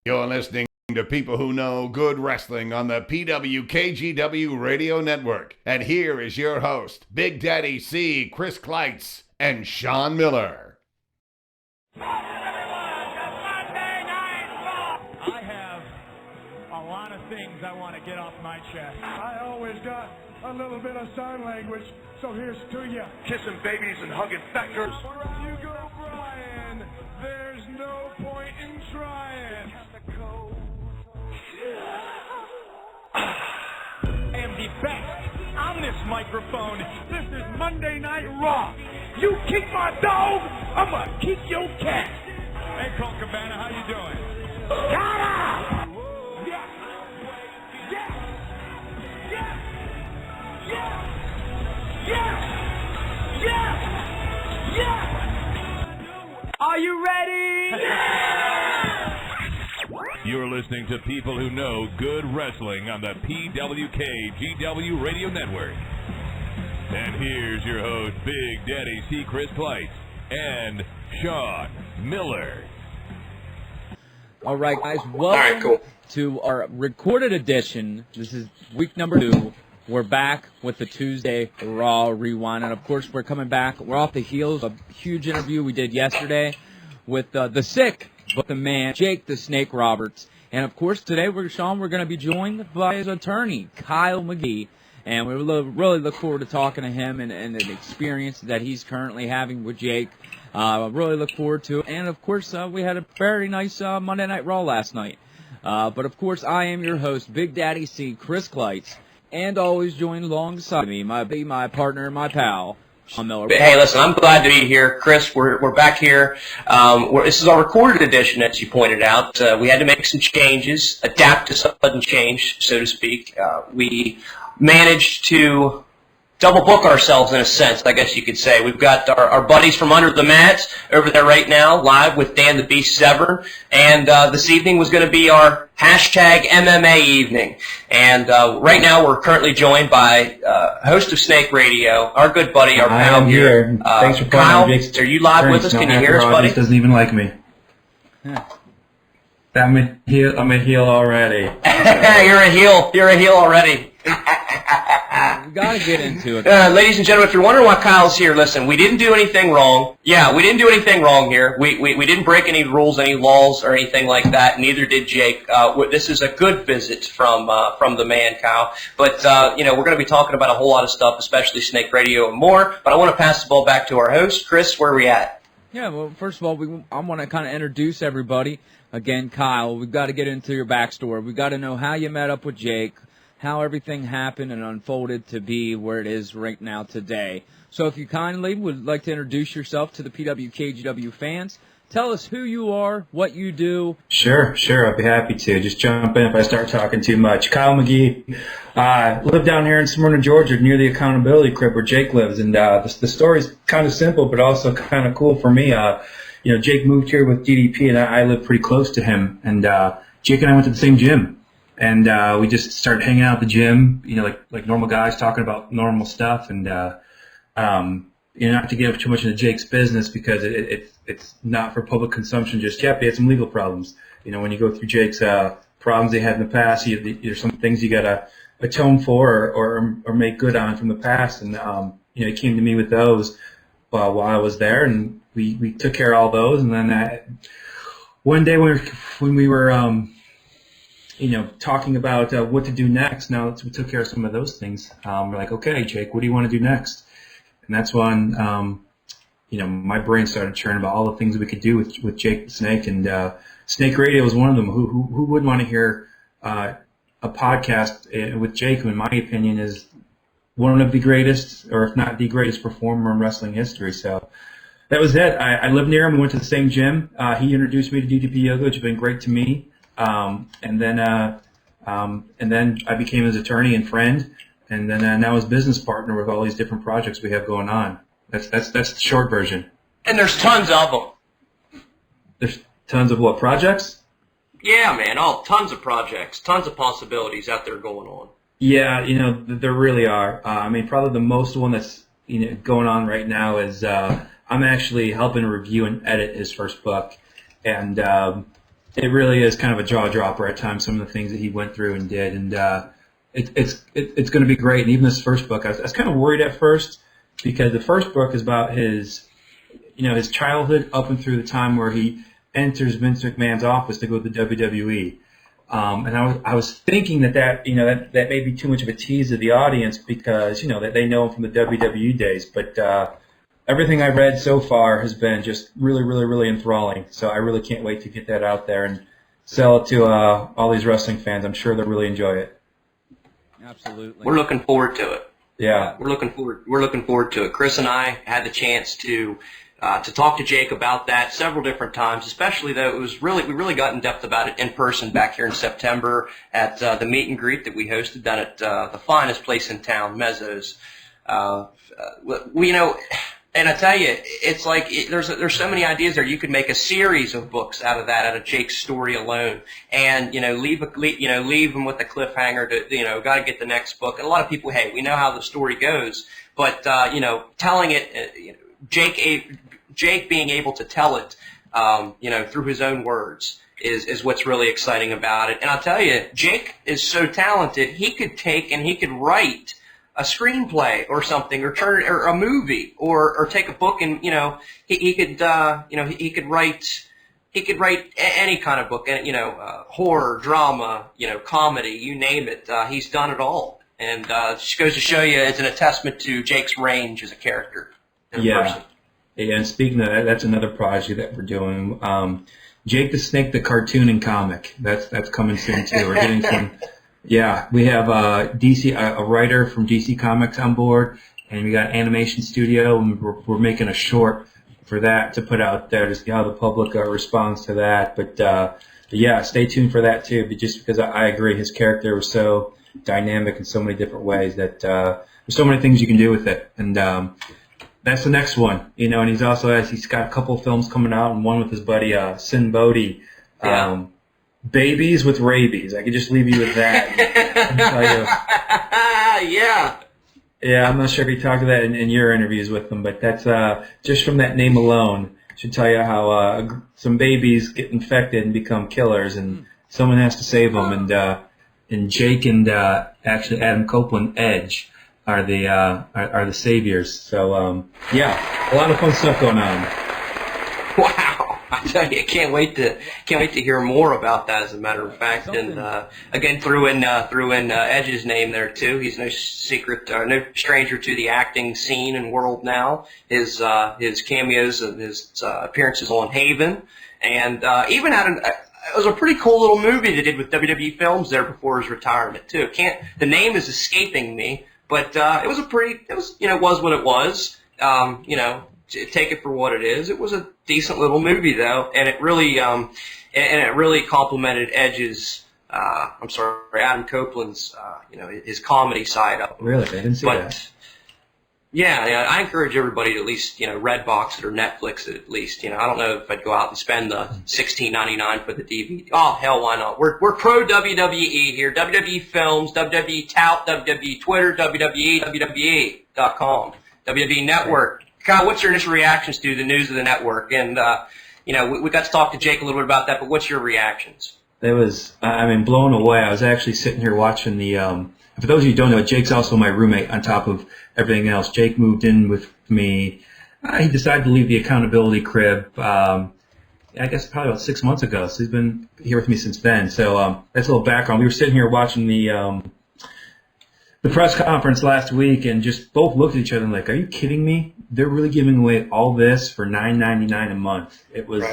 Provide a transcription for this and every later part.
You're listening to People Who Know Good Wrestling on the PWKGW Radio Network. And here is your host, Big Daddy C, Chris Kleitz, and Sean Miller. I have a lot of things I want to get off my chest. I always got a little bit of sign language, so here's to you. Kissing babies and hugging factors. Wherever you go, Brian, there's no point in trying. I am the best on this microphone. This is Monday Night Raw. You kick my dog, I'm gonna kick your cat. Hey, Colt Cabana, how you doing? Got Yes! Yes! Yes! Yes! Yes! Yes! Yes! Are you ready? You're listening to People Who Know Good Wrestling on the PWKGW Radio Network. And here's your host, Big Daddy C. Chris Kleitz and Sean Miller. All right, guys, welcome to our recorded edition. This is week number 2. We're back with the Tuesday Raw Rewind. And, of course, we're coming back. We're off the heels of a huge interview we did yesterday with the sick but the man, Jake the Snake Roberts. And, of course, today, we're going to be joined by his attorney, Kyle Magee. And we really look forward to talking to him and the experience that he's currently having with Jake. Really look forward to it. And, of course, we had a very nice Monday Night Raw last night. But, of course, I am your host, Big Daddy C, Chris Kleitz. And always joined alongside me, my partner, my pal, Sean Miller. Hey, listen, I'm glad to be here. Chris, we're back here. This is our recorded edition, as you pointed out. We had to make some changes, adapt to sudden change, so to speak. We managed to double book ourselves in a sense, I guess you could say. We've got our buddies from Under the Mats over there right now, live with Dan the Beast Severn. And this evening was going to be our hashtag MMA evening. And right now we're currently joined by host of Snake Radio, our good buddy, our pal here. Thanks for Kyle, are you live with us? Can you hear us, buddy? Doesn't even like me. I'm a heel already. You're a heel already. We gotta get into it. Ladies and gentlemen, if you're wondering why Kyle's here, listen, we didn't do anything wrong. Yeah, we didn't do anything wrong here. We didn't break any rules, any laws, or anything like that. Neither did Jake. This is a good visit from the man, Kyle. But we're going to be talking about a whole lot of stuff, especially Snake Radio and more. But I want to pass the ball back to our host, Chris. Where are we at? Yeah, well, first of all, I want to kind of introduce everybody. Again, Kyle, we've got to get into your backstory. We've got to know how you met up with Jake, how everything happened and unfolded to be where it is right now today. So if you kindly would like to introduce yourself to the PWKGW fans, tell us who you are, what you do. Sure, I'd be happy to. Just jump in if I start talking too much. Kyle Magee, live down here in Smyrna, Georgia, near the accountability crib where Jake lives. And the story's kind of simple, but also kind of cool for me. Jake moved here with DDP, and I live pretty close to him. And Jake and I went to the same gym. And we just started hanging out at the gym, like normal guys talking about normal stuff. And, not to get up too much into Jake's business because it's not for public consumption just yet. But he had some legal problems. When you go through Jake's problems he had in the past, there's some things you got to atone for or make good on from the past. And, he came to me with those while I was there. And we took care of all those. And then one day when we were talking about what to do next. Now that we took care of some of those things, we're like, okay, Jake, what do you want to do next? And that's when, my brain started churning about all the things we could do with Jake the Snake. And Snake Radio was one of them. Who would want to hear a podcast with Jake, who in my opinion is one of the greatest, or if not the greatest performer in wrestling history. So that was it. I lived near him. We went to the same gym. He introduced me to DDP Yoga, which has been great to me. And then I became his attorney and friend, and then now his business partner with all these different projects we have going on. That's the short version. And there's tons of them. There's tons of what, projects? Yeah, man, tons of projects, tons of possibilities out there going on. Yeah, there really are. Probably the most one that's going on right now is I'm actually helping review and edit his first book, and it really is kind of a jaw dropper at times. Some of the things that he went through and did, and it's going to be great. And even this first book, I was kind of worried at first because the first book is about his childhood up and through the time where he enters Vince McMahon's office to go to the WWE. And I was thinking that may be too much of a tease to the audience because, that they know him from the WWE days. But everything I've read so far has been just really, really, really enthralling. So I really can't wait to get that out there and sell it to all these wrestling fans. I'm sure they'll really enjoy it. Absolutely. We're looking forward to it. Yeah. We're looking forward to it. Chris and I had the chance to talk to Jake about that several different times, especially though we really got in depth about it in person back here in September at the meet and greet that we hosted down at the finest place in town, Mezzo's. And I tell you, it's like there's so many ideas there. You could make a series of books out of Jake's story alone, and leave them with a cliffhanger to got to get the next book. And a lot of people, hey, we know how the story goes, but telling it, Jake being able to tell it, through his own words is what's really exciting about it. And I'll tell you, Jake is so talented. He could take and he could write a screenplay or something, or a movie, or take a book, and he could write any kind of book, horror, drama, comedy, you name it. He's done it all, and it just goes to show you, it's an attestament to Jake's range as a character. Yeah, and speaking of that, that's another project that we're doing. Jake the Snake, the cartoon and comic. That's coming soon too. We're getting some. Yeah, we have a writer from DC Comics on board, and we got an animation studio, and we're making a short for that to put out there to see how the public responds to that. But yeah, stay tuned for that too. But just because I agree, his character was so dynamic in so many different ways that there's so many things you can do with it, and that's the next one. And he's got a couple of films coming out, and one with his buddy Sin Bodhi. Yeah. Babies with rabies. I could just leave you with that. Yeah, I'm not sure if you talked to that in your interviews with them, but that's just from that name alone should tell you how some babies get infected and become killers, and someone has to save them. And Jake and actually Adam Copeland, Edge, are the saviors. So yeah, a lot of fun stuff going on. Wow. I tell you, can't wait to hear more about that. As a matter of fact, and again, threw in Edge's name there too. He's no stranger to the acting scene and world now. His cameos and his appearances on Haven, and even had it was a pretty cool little movie they did with WWE Films there before his retirement too. The name is escaping me, but it was what it was. Take it for what it is. It was a decent little movie though, and it really complimented Edge's Adam Copeland's his comedy side of it. Really? I didn't see that. Yeah, I encourage everybody to at least Redbox it or Netflix it at least. I don't know if I'd go out and spend the $16.99 for the DVD. Oh hell, why not? We're pro WWE here. WWE Films, WWE Tout, WWE Twitter, WWE, WWE.com, WWE Network. Kyle, what's your initial reactions to the news of the network? And, we got to talk to Jake a little bit about that, but what's your reactions? It was, blown away. I was actually sitting here watching the, for those of you who don't know, Jake's also my roommate on top of everything else. Jake moved in with me. He decided to leave the accountability crib, I guess probably about 6 months ago. So he's been here with me since then. So, that's a little background. We were sitting here watching the press conference last week and just both looked at each other and like, are you kidding me? They're really giving away all this for $9.99 a month. It was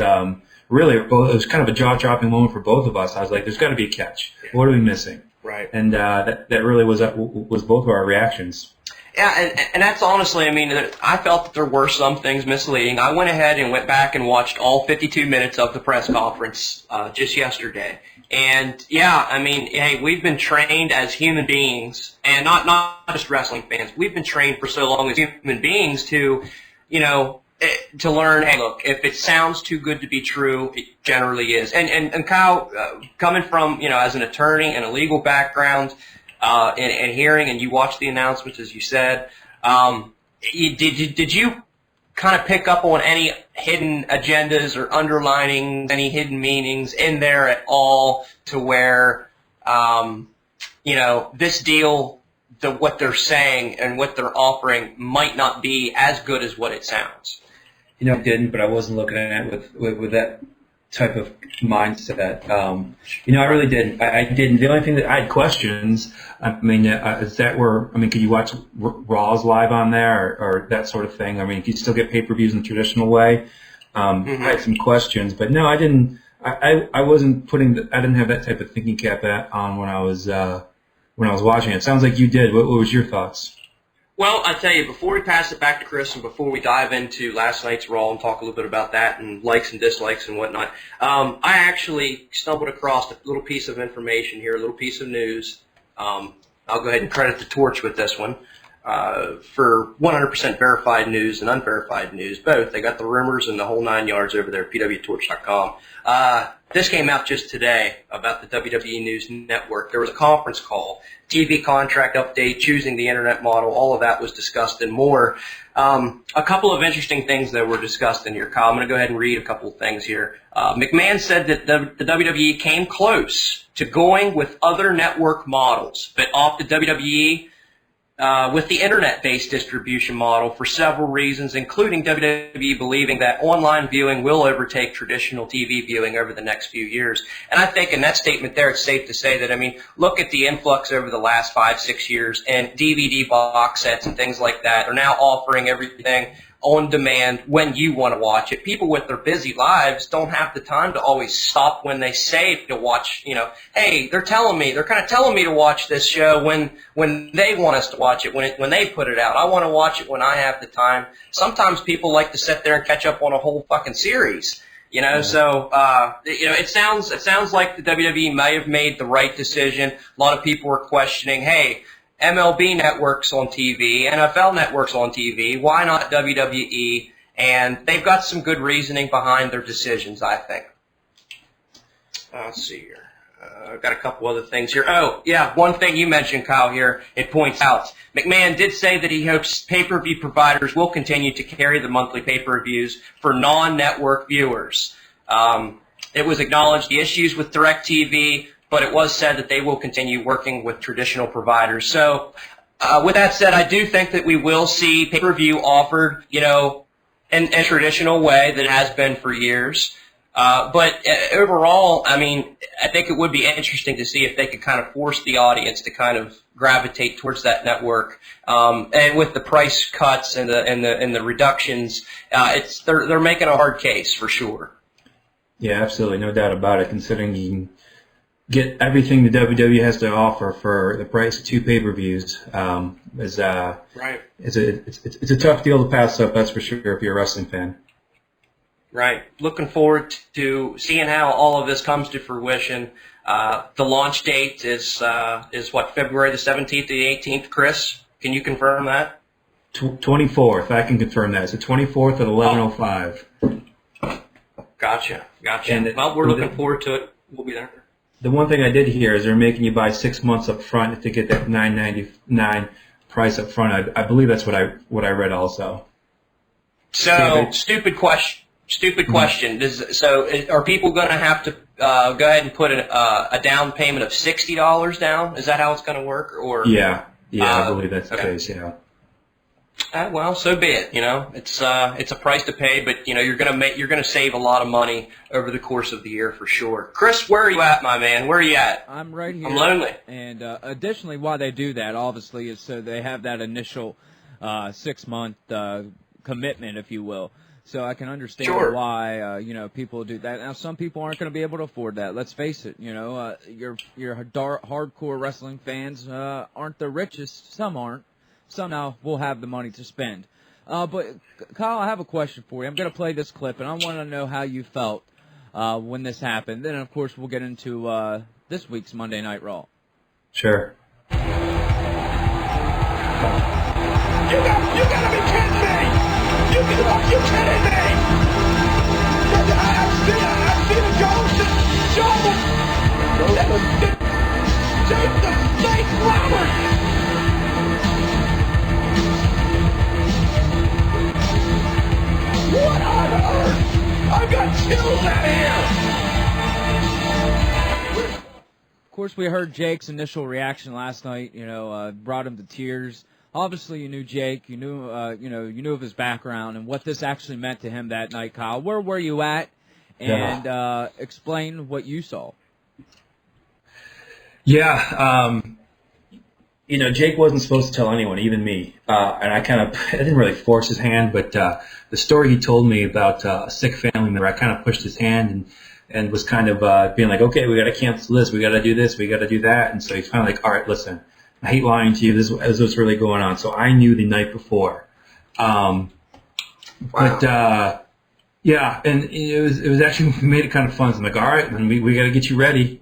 really, it was kind of a jaw-dropping moment for both of us. I was like, there's got to be a catch. Yeah. What are we missing? Right. And that really was both of our reactions. Yeah, and that's honestly, I felt that there were some things misleading. I went ahead and went back and watched all 52 minutes of the press conference just yesterday. And yeah, hey, we've been trained as human beings, and not just wrestling fans. We've been trained for so long as human beings to learn. Hey, look, if it sounds too good to be true, it generally is. And Kyle, coming from as an attorney and a legal background, and hearing, and you watched the announcements as you said, did you kind of pick up on any hidden agendas or underlining any hidden meanings in there at all to where, this deal, what they're saying and what they're offering might not be as good as what it sounds? I didn't, but I wasn't looking at it with that type of mindset. I really didn't. I didn't. The only thing that I had questions, is that could you watch Raws live on there or that sort of thing? Can you still get pay-per-views in the traditional way? I had some questions, but no, I didn't. I wasn't I didn't have that type of thinking cap on when I was watching it. Sounds like you did. What was your thoughts? Well, I tell you, before we pass it back to Chris and before we dive into last night's Raw and talk a little bit about that and likes and dislikes and whatnot, I actually stumbled across a little piece of information here, a little piece of news. I'll go ahead and credit the Torch with this one. For 100% verified news and unverified news, both. They got the rumors and the whole 9 yards over there at pwtorch.com. This came out just today about the WWE News Network. There was a conference call, TV contract update, choosing the internet model, all of that was discussed and more. A couple of interesting things that were discussed in here, Kyle. I'm going to go ahead and read a couple of things here. McMahon said that the WWE came close to going with other network models, but opted WWE with the internet-based distribution model for several reasons, including WWE believing that online viewing will overtake traditional TV viewing over the next few years. And I think in that statement there, it's safe to say that, look at the influx over the last 5-6 years, and DVD box sets and things like that are now offering everything on demand when you want to watch it. People with their busy lives don't have the time to always stop when they say to watch, hey, they're kind of telling me to watch this show when they want us to watch it, when they put it out. I want to watch it when I have the time. Sometimes people like to sit there and catch up on a whole fucking series. So it sounds like the WWE may have made the right decision. A lot of people were questioning, hey, MLB networks on TV, NFL networks on TV, why not WWE? And they've got some good reasoning behind their decisions, I think. Let's see here. I've got a couple other things here. Oh, yeah, one thing you mentioned, Kyle, here, it points out. McMahon did say that he hopes pay-per-view providers will continue to carry the monthly pay-per-views for non-network viewers. It was acknowledged the issues with DirecTV, but it was said that they will continue working with traditional providers. So with that said, I do think that we will see pay-per-view offered, in a traditional way that has been for years. But overall, I think it would be interesting to see if they could kind of force the audience to kind of gravitate towards that network. And with the price cuts and the reductions, they're making a hard case for sure. Yeah, absolutely, no doubt about it. Considering you can get everything the WWE has to offer for the price of 2 pay-per-views, right. It's a tough deal to pass up. That's for sure if you're a wrestling fan. Right. Looking forward to seeing how all of this comes to fruition. The launch date is what, February the 17th to the 18th, Chris? Can you confirm that? 24th. I can confirm that. It's the 24th at 11:05. Gotcha. Well, we're looking forward to it. We'll be there. The one thing I did hear is they're making you buy 6 months up front to get that $9.99 price up front. I believe that's what I read also. So, stupid question. Are people going to have to go ahead and put a down payment of $60 down? Is that how it's going to work? Or yeah, I believe that's the case. Yeah. Well, so be it. It's a price to pay, but you're gonna save a lot of money over the course of the year for sure. Chris, where are you at, my man? Where are you at? I'm right here. I'm lonely. And additionally, why they do that, obviously, is so they have that initial 6-month commitment, if you will. So I can understand why people do that. Now, some people aren't going to be able to afford that. Let's face it. Your hardcore wrestling fans aren't the richest. Some aren't. Some now will have the money to spend. But, Kyle, I have a question for you. I'm going to play this clip, and I want to know how you felt when this happened. Then, of course, we'll get into this week's Monday Night Raw. Sure. You gotta be kidding me! You kidding me? I've seen a ghost and Jason St. Robert! It's a lot here. Of course, we heard Jake's initial reaction last night. Brought him to tears. Obviously, you knew Jake. You knew of his background and what this actually meant to him that night. Kyle, where were you at? And explain what you saw. Yeah, Jake wasn't supposed to tell anyone, even me. And I didn't really force his hand, but the story he told me about a sick family member, I kind of pushed his hand and was kind of being like, okay, we got to cancel this, we got to do this, we got to do that. And so he's kind of like, all right, listen, I hate lying to you. This is what's really going on. So I knew the night before. Wow. But yeah, and it was actually made it kind of fun. So I'm like, all right, then we got to get you ready.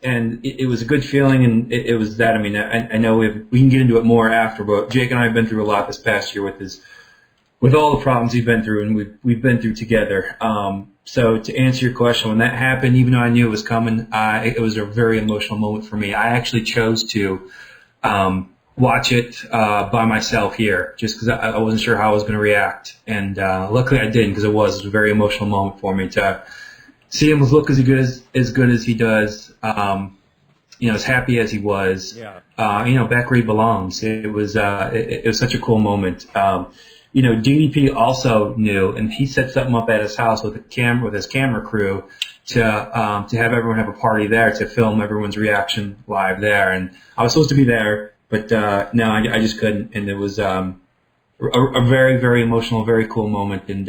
And it was a good feeling, and it was that. I mean, I know we can get into it more after, but Jake and I have been through a lot this past year with all the problems he's been through, and we've been through together. So to answer your question, when that happened, even though I knew it was coming, it was a very emotional moment for me. I actually chose to watch it by myself here, just because I wasn't sure how I was going to react, and luckily I didn't, because it was a very emotional moment for me to see him look as good as he does, as happy as he was, back where he belongs. It was such a cool moment. DDP also knew, and he set something up at his house with his camera crew to have everyone have a party there to film everyone's reaction live there. And I was supposed to be there, but no, I just couldn't. And it was a very, very emotional, very cool moment, and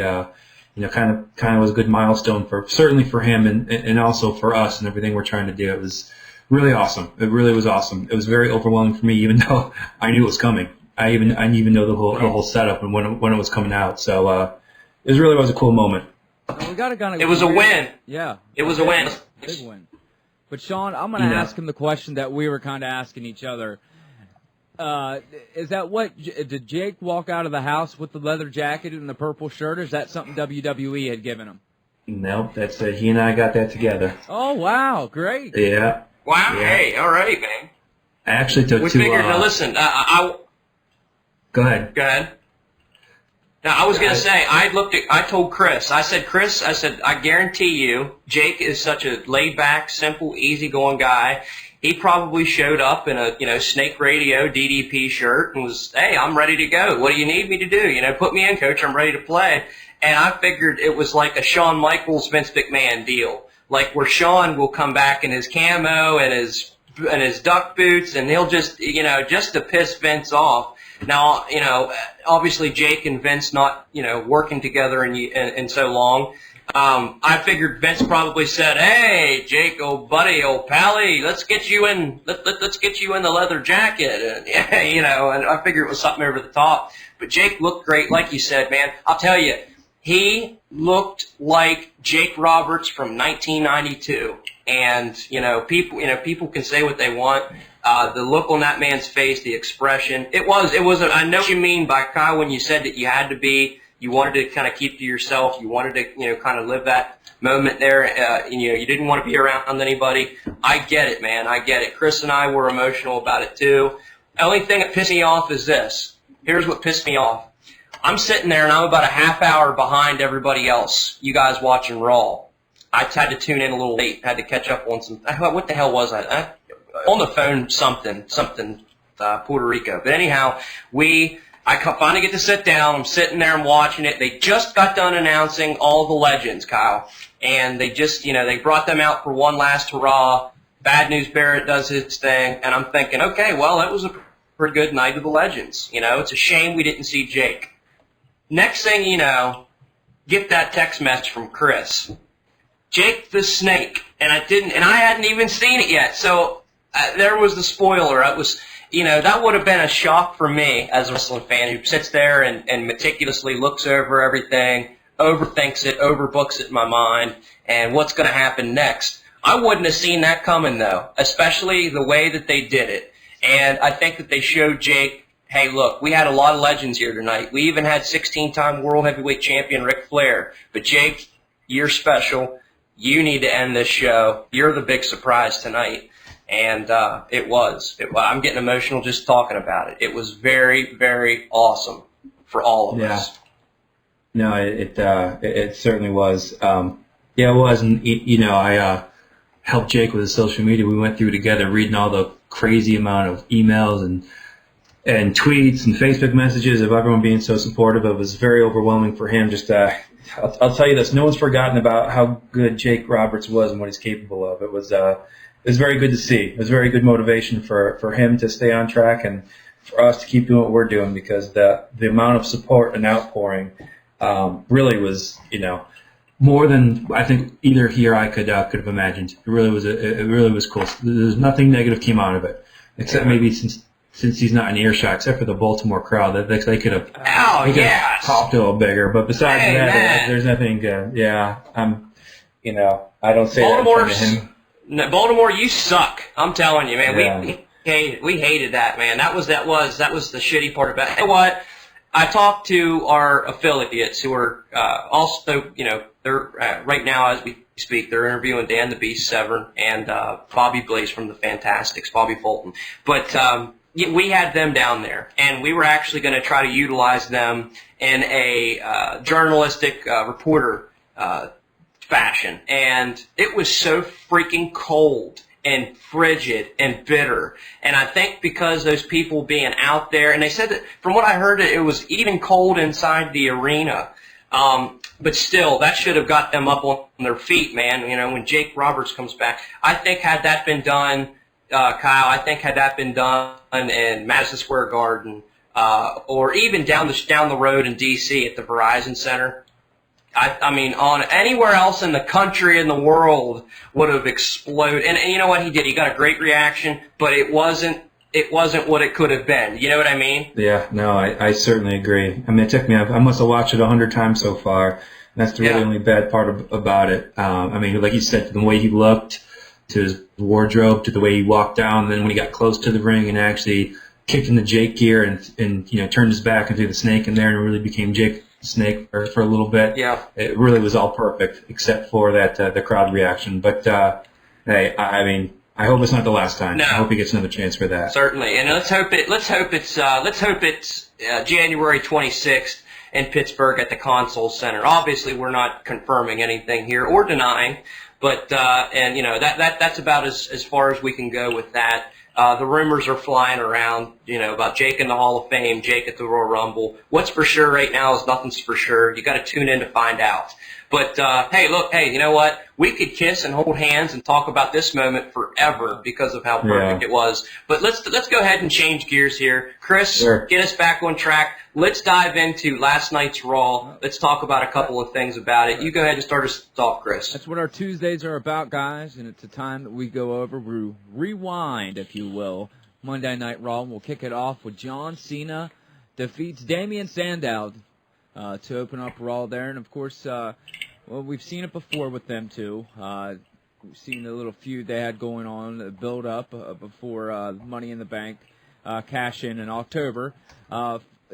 kind of was a good milestone certainly for him and also for us and everything we're trying to do. It was really awesome. It really was awesome. It was very overwhelming for me, even though I knew it was coming. I didn't even know the whole setup and when it was coming out. So it really was a cool moment. It was a win. Yeah. It was a win. Big win. But Sean, I'm going to ask him the question that we were kind of asking each other. Is that did Jake walk out of the house with the leather jacket and the purple shirt, or is that something WWE had given him? Nope, that's he and I got that together. Oh, wow, great. Yeah. Wow, yeah. Hey, all right, man. I actually took we figured, now listen, Go ahead. Go ahead. Now, I was going to say, I told Chris, I said, I guarantee you, Jake is such a laid-back, simple, easygoing guy. He probably showed up in a Snake Radio DDP shirt and was, hey, I'm ready to go. What do you need me to do? Put me in, coach. I'm ready to play. And I figured it was like a Shawn Michaels, Vince McMahon deal, like where Shawn will come back in his camo and his duck boots, and he'll just, just to piss Vince off. Now, obviously Jake and Vince not, working together in so long. I figured Vince probably said, "Hey, Jake, old buddy, old pally, let's get you in. Let's get you in the leather jacket." And and I figured it was something over the top. But Jake looked great, like you said, man. I'll tell you, he looked like Jake Roberts from 1992. And people can say what they want. The look on that man's face, the expression, it was. I know what you mean by Kyle when you said that you had to be. You wanted to kind of keep to yourself. You wanted to, kind of live that moment there. You didn't want to be around anybody. I get it, man. I get it. Chris and I were emotional about it too. The only thing that pissed me off is this. Here's what pissed me off. I'm sitting there and I'm about a half hour behind everybody else. You guys watching Raw. I had to tune in a little late. Had to catch up on some. What the hell was I? On the phone, something, Puerto Rico. But anyhow, I finally get to sit down. I'm sitting there and watching it. They just got done announcing all the legends, Kyle. And they just, they brought them out for one last hurrah. Bad News Barrett does his thing. And I'm thinking, okay, well, that was a pretty good night of the legends. It's a shame we didn't see Jake. Next thing you know, get that text message from Chris. Jake the Snake. And I hadn't even seen it yet. So there was the spoiler. It was... that would have been a shock for me as a wrestling fan who sits there and meticulously looks over everything, overthinks it, overbooks it in my mind, and what's going to happen next. I wouldn't have seen that coming, though, especially the way that they did it. And I think that they showed Jake, hey, look, we had a lot of legends here tonight. We even had 16-time World Heavyweight Champion Ric Flair. But, Jake, you're special. You need to end this show. You're the big surprise tonight. And it was. I'm getting emotional just talking about it. It was very, very awesome for all of us. No, it certainly was. Yeah, it was, and I helped Jake with his social media. We went through together, reading all the crazy amount of emails and tweets and Facebook messages of everyone being so supportive. It was very overwhelming for him. Just I'll tell you this: no one's forgotten about how good Jake Roberts was and what he's capable of. It was very good to see. It was very good motivation for him to stay on track and for us to keep doing what we're doing, because the amount of support and outpouring really was, more than I think either he or I could have imagined. It really was cool. There's nothing negative came out of it, except maybe since he's not in earshot, except for the Baltimore crowd, that they could have popped a little bigger. But besides that, there's nothing good. Yeah, I don't say that to him. Baltimore, you suck. I'm telling you, man. Yeah. We hated that, man. That was the shitty part about it. You know what? I talked to our affiliates who are also, they're right now as we speak, they're interviewing Dan the Beast Severn and Bobby Blaze from the Fantastics, Bobby Fulton. But we had them down there, and we were actually going to try to utilize them in a journalistic reporter fashion. And it was so freaking cold and frigid and bitter. And I think because those people being out there, and they said that from what I heard, it was even cold inside the arena. But still, that should have got them up on their feet, man. When Jake Roberts comes back, I think had that been done, Kyle, had that been done in Madison Square Garden, or even down the road in D.C. at the Verizon Center, I mean, on anywhere else in the country and the world would have exploded. And you know what he did? He got a great reaction, but it wasn't what it could have been. You know what I mean? Yeah, no, I certainly agree. I mean, it took me, I must have watched it 100 times so far. That's the really only bad part about it. I mean, like you said, the way he looked, to his wardrobe, to the way he walked down, and then when he got close to the ring and actually kicked in the Jake gear and turned his back and threw the snake in there and really became Jake Snake for a little bit. Yeah, it really was all perfect except for that the crowd reaction. But hey, I mean, I hope it's not the last time. No. I hope he gets another chance for that. Certainly, and let's hope it's January 26th in Pittsburgh at the Console Center. Obviously, we're not confirming anything here or denying, but that's about as far as we can go with that. The rumors are flying around, about Jake in the Hall of Fame, Jake at the Royal Rumble. What's for sure right now is nothing's for sure. You got to tune in to find out. But hey, you know what? We could kiss and hold hands and talk about this moment forever because of how perfect it was. But let's go ahead and change gears here. Chris, Sure. Get us back on track. Let's dive into last night's Raw. Let's talk about a couple of things about it. You go ahead and start us off, Chris. That's what our Tuesdays are about, guys, and it's a time that we go over, we rewind, if you will, Monday Night Raw. We'll kick it off with John Cena defeats Damien Sandow to open up Raw there. And, of course, we've seen it before with them, too. We've seen the little feud they had going on, the build-up before Money in the Bank cash-in October.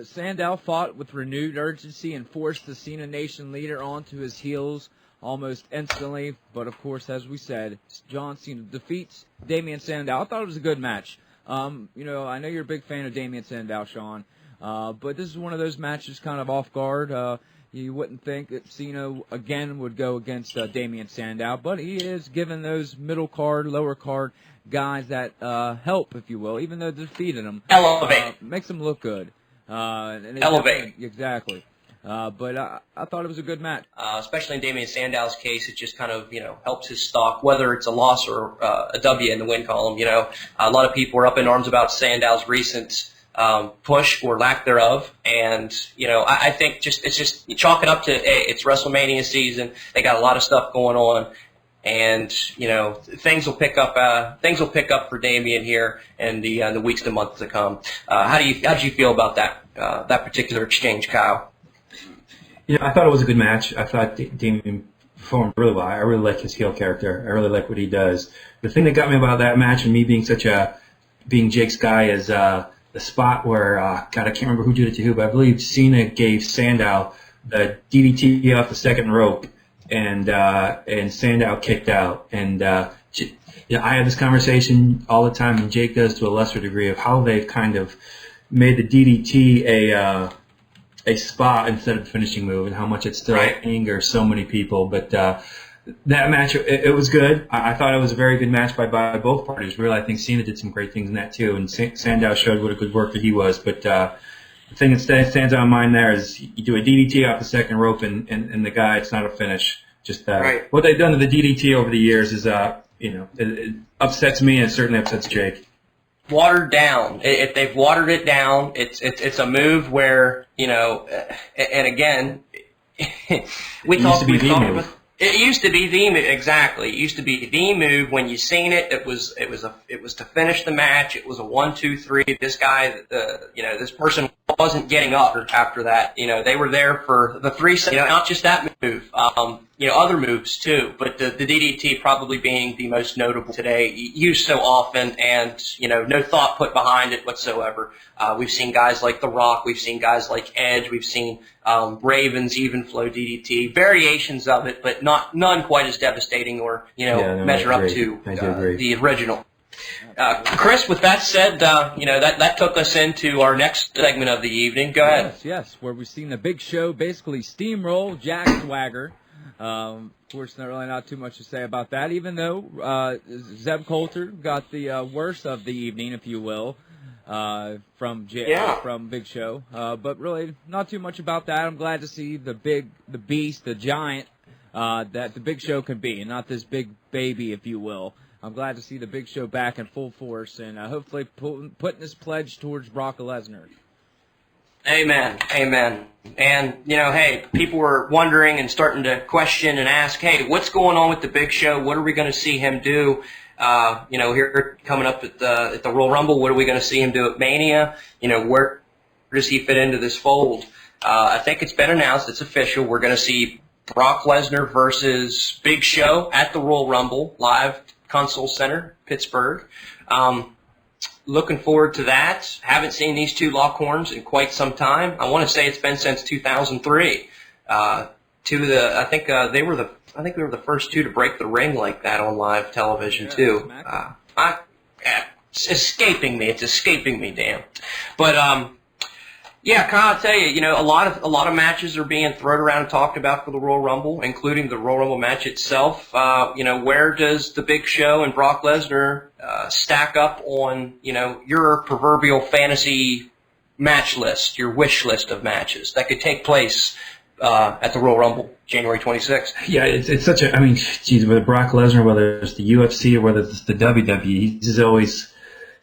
Sandow fought with renewed urgency and forced the Cena Nation leader onto his heels almost instantly. But, of course, as we said, John Cena defeats Damien Sandow. I thought it was a good match. I know you're a big fan of Damien Sandow, Sean, but this is one of those matches kind of off guard. You wouldn't think that Cena, again, would go against Damien Sandow, but he is giving those middle card, lower card guys that help, if you will, even though defeating them. Elevate. Makes them look good. Elevate. Exactly. But I thought it was a good match. Especially in Damien Sandow's case, it just kind of, helps his stock, whether it's a loss or a W in the win column. A lot of people were up in arms about Sandow's recent push or lack thereof. And, I think it's just you chalk it up to, hey, it's WrestleMania season. They got a lot of stuff going on. And, things will pick up for Damien here in the weeks to months to come. How did you feel about that particular exchange, Kyle? I thought it was a good match. I thought Damien performed really well. I really like his heel character. I really like what he does. The thing that got me about that match and me being being Jake's guy is the spot where, I can't remember who did it to who, but I believe Cena gave Sandow the DDT off the second rope, and Sandow kicked out. And I have this conversation all the time, and Jake does to a lesser degree, of how they've kind of made the DDT a spot instead of a finishing move, and how much it still angers so many people. But that match, it was good. I thought it was a very good match by both parties. Really, I think Cena did some great things in that too, and Sandow showed what a good worker he was. But the thing that stands out in mind there is you do a DDT off the second rope, and the guy, it's not a finish. Just right. What they've done to the DDT over the years is, it upsets me, and it certainly upsets Jake. Watered down. If they've watered it down, it's a move where, and again, we talked about. It used to be the move, exactly. It used to be the move. When you seen it, it was to finish the match. It was a 1, 2, 3. This guy, this person wasn't getting up after that. They were there for the 3 seconds. Not just that move. Other moves too. But the DDT probably being the most notable today, used so often, and no thought put behind it whatsoever. We've seen guys like The Rock. We've seen guys like Edge. We've seen Ravens even flow DDT, variations of it, but none quite as devastating or measure up to the original. Chris, with that said, that took us into our next segment of the evening. Go ahead. Yes, where we've seen the Big Show basically steamroll Jack Swagger. Of course, not too much to say about that, even though Zeb Coulter got the worst of the evening, if you will. From Big Show, but really not too much about that. I'm glad to see the beast, the giant that the Big Show can be, and not this big baby, if you will. I'm glad to see the Big Show back in full force, and hopefully putting this pledge towards Brock Lesnar. Amen. And, hey, people were wondering and starting to question and ask, hey, what's going on with the Big Show? What are we going to see him do? Here coming up at the Royal Rumble, what are we going to see him do at Mania? Where does he fit into this fold? I think it's been announced. It's official. We're going to see Brock Lesnar versus Big Show at the Royal Rumble, live Console Center, Pittsburgh. Looking forward to that. Haven't seen these two lock horns in quite some time. I want to say it's been since 2003. I think they were the first two to break the ring like that on live television too. It's escaping me, damn. But Kyle, I'll tell you, a lot of matches are being thrown around and talked about for the Royal Rumble, including the Royal Rumble match itself. Where does the Big Show and Brock Lesnar stack up on, your proverbial fantasy match list, your wish list of matches that could take place at the Royal Rumble, January 26th. Yeah, it's such a, with Brock Lesnar, whether it's the UFC or whether it's the WWE, he just always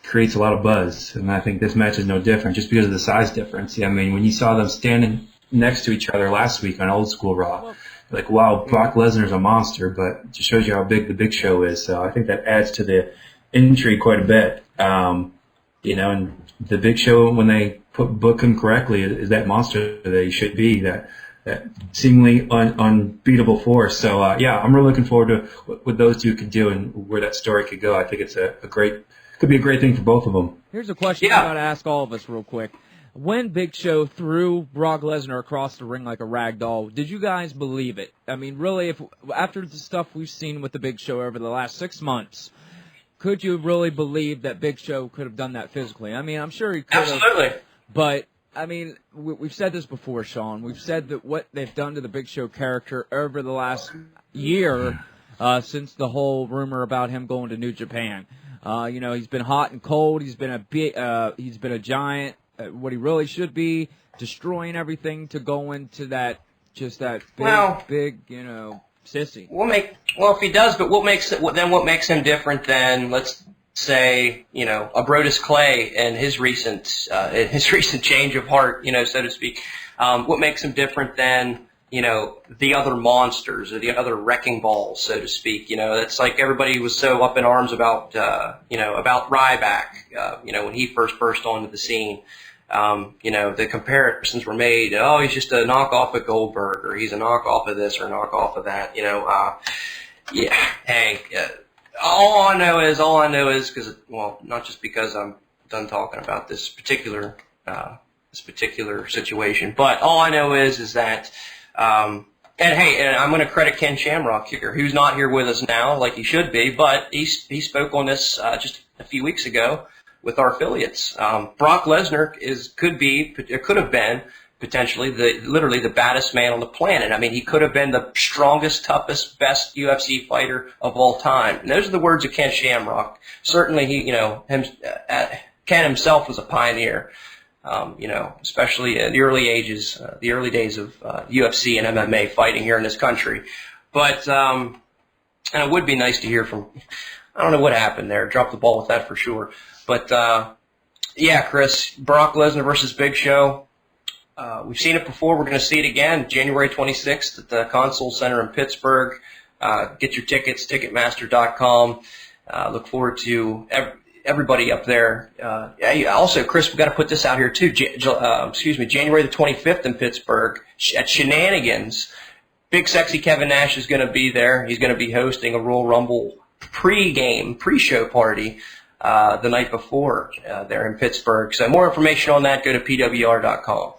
creates a lot of buzz, and I think this match is no different, just because of the size difference. When you saw them standing next to each other last week on Old School Raw, like, wow, Brock Lesnar's a monster, but it just shows you how big the Big Show is, so I think that adds to the intrigue quite a bit. And the Big Show, when they book him correctly, is that monster that he should be, that seemingly unbeatable force. So, I'm really looking forward to what those two could do and where that story could go. I think it's could be a great thing for both of them. Here's a question I got to ask all of us real quick. When Big Show threw Brock Lesnar across the ring like a rag doll, did you guys believe it? Really, after the stuff we've seen with the Big Show over the last 6 months, could you really believe that Big Show could have done that physically? I'm sure he could have. Absolutely. But, we've said this before, Sean. We've said that what they've done to the Big Show character over the last year, since the whole rumor about him going to New Japan. He's been hot and cold. He's been a giant. What he really should be, destroying everything to go into that big, sissy. If he does, but what makes him different than, let's say, a Brodus Clay and his recent change of heart, so to speak. What makes him different than the other monsters or the other wrecking balls, so to speak. It's like everybody was so up in arms about Ryback, when he first burst onto the scene. The comparisons were made. Oh, he's just a knockoff of Goldberg, or he's a knockoff of this or a knockoff of that. All I know is because, not just because I'm done talking about this particular situation, but all I know is that. And I'm going to credit Ken Shamrock here, who's not here with us now, like he should be, but he spoke on this just a few weeks ago with our affiliates. Brock Lesnar could have been potentially literally the baddest man on the planet. I mean, he could have been the strongest, toughest, best UFC fighter of all time. And those are the words of Ken Shamrock. Certainly, Ken himself was a pioneer. Especially in the early ages, the early days of UFC and MMA fighting here in this country. But and it would be nice to hear from. I don't know what happened there. Dropped the ball with that for sure. But yeah, Chris, Brock Lesnar versus Big Show. We've seen it before. We're going to see it again, January 26th at the Console Center in Pittsburgh. Get your tickets, Ticketmaster.com. Look forward to everybody up there. Also, Chris, we've got to put this out here too. January the 25th in Pittsburgh at Shenanigans. Big Sexy Kevin Nash is going to be there. He's going to be hosting a Royal Rumble pre-show party the night before there in Pittsburgh. So more information on that, go to pwr.com.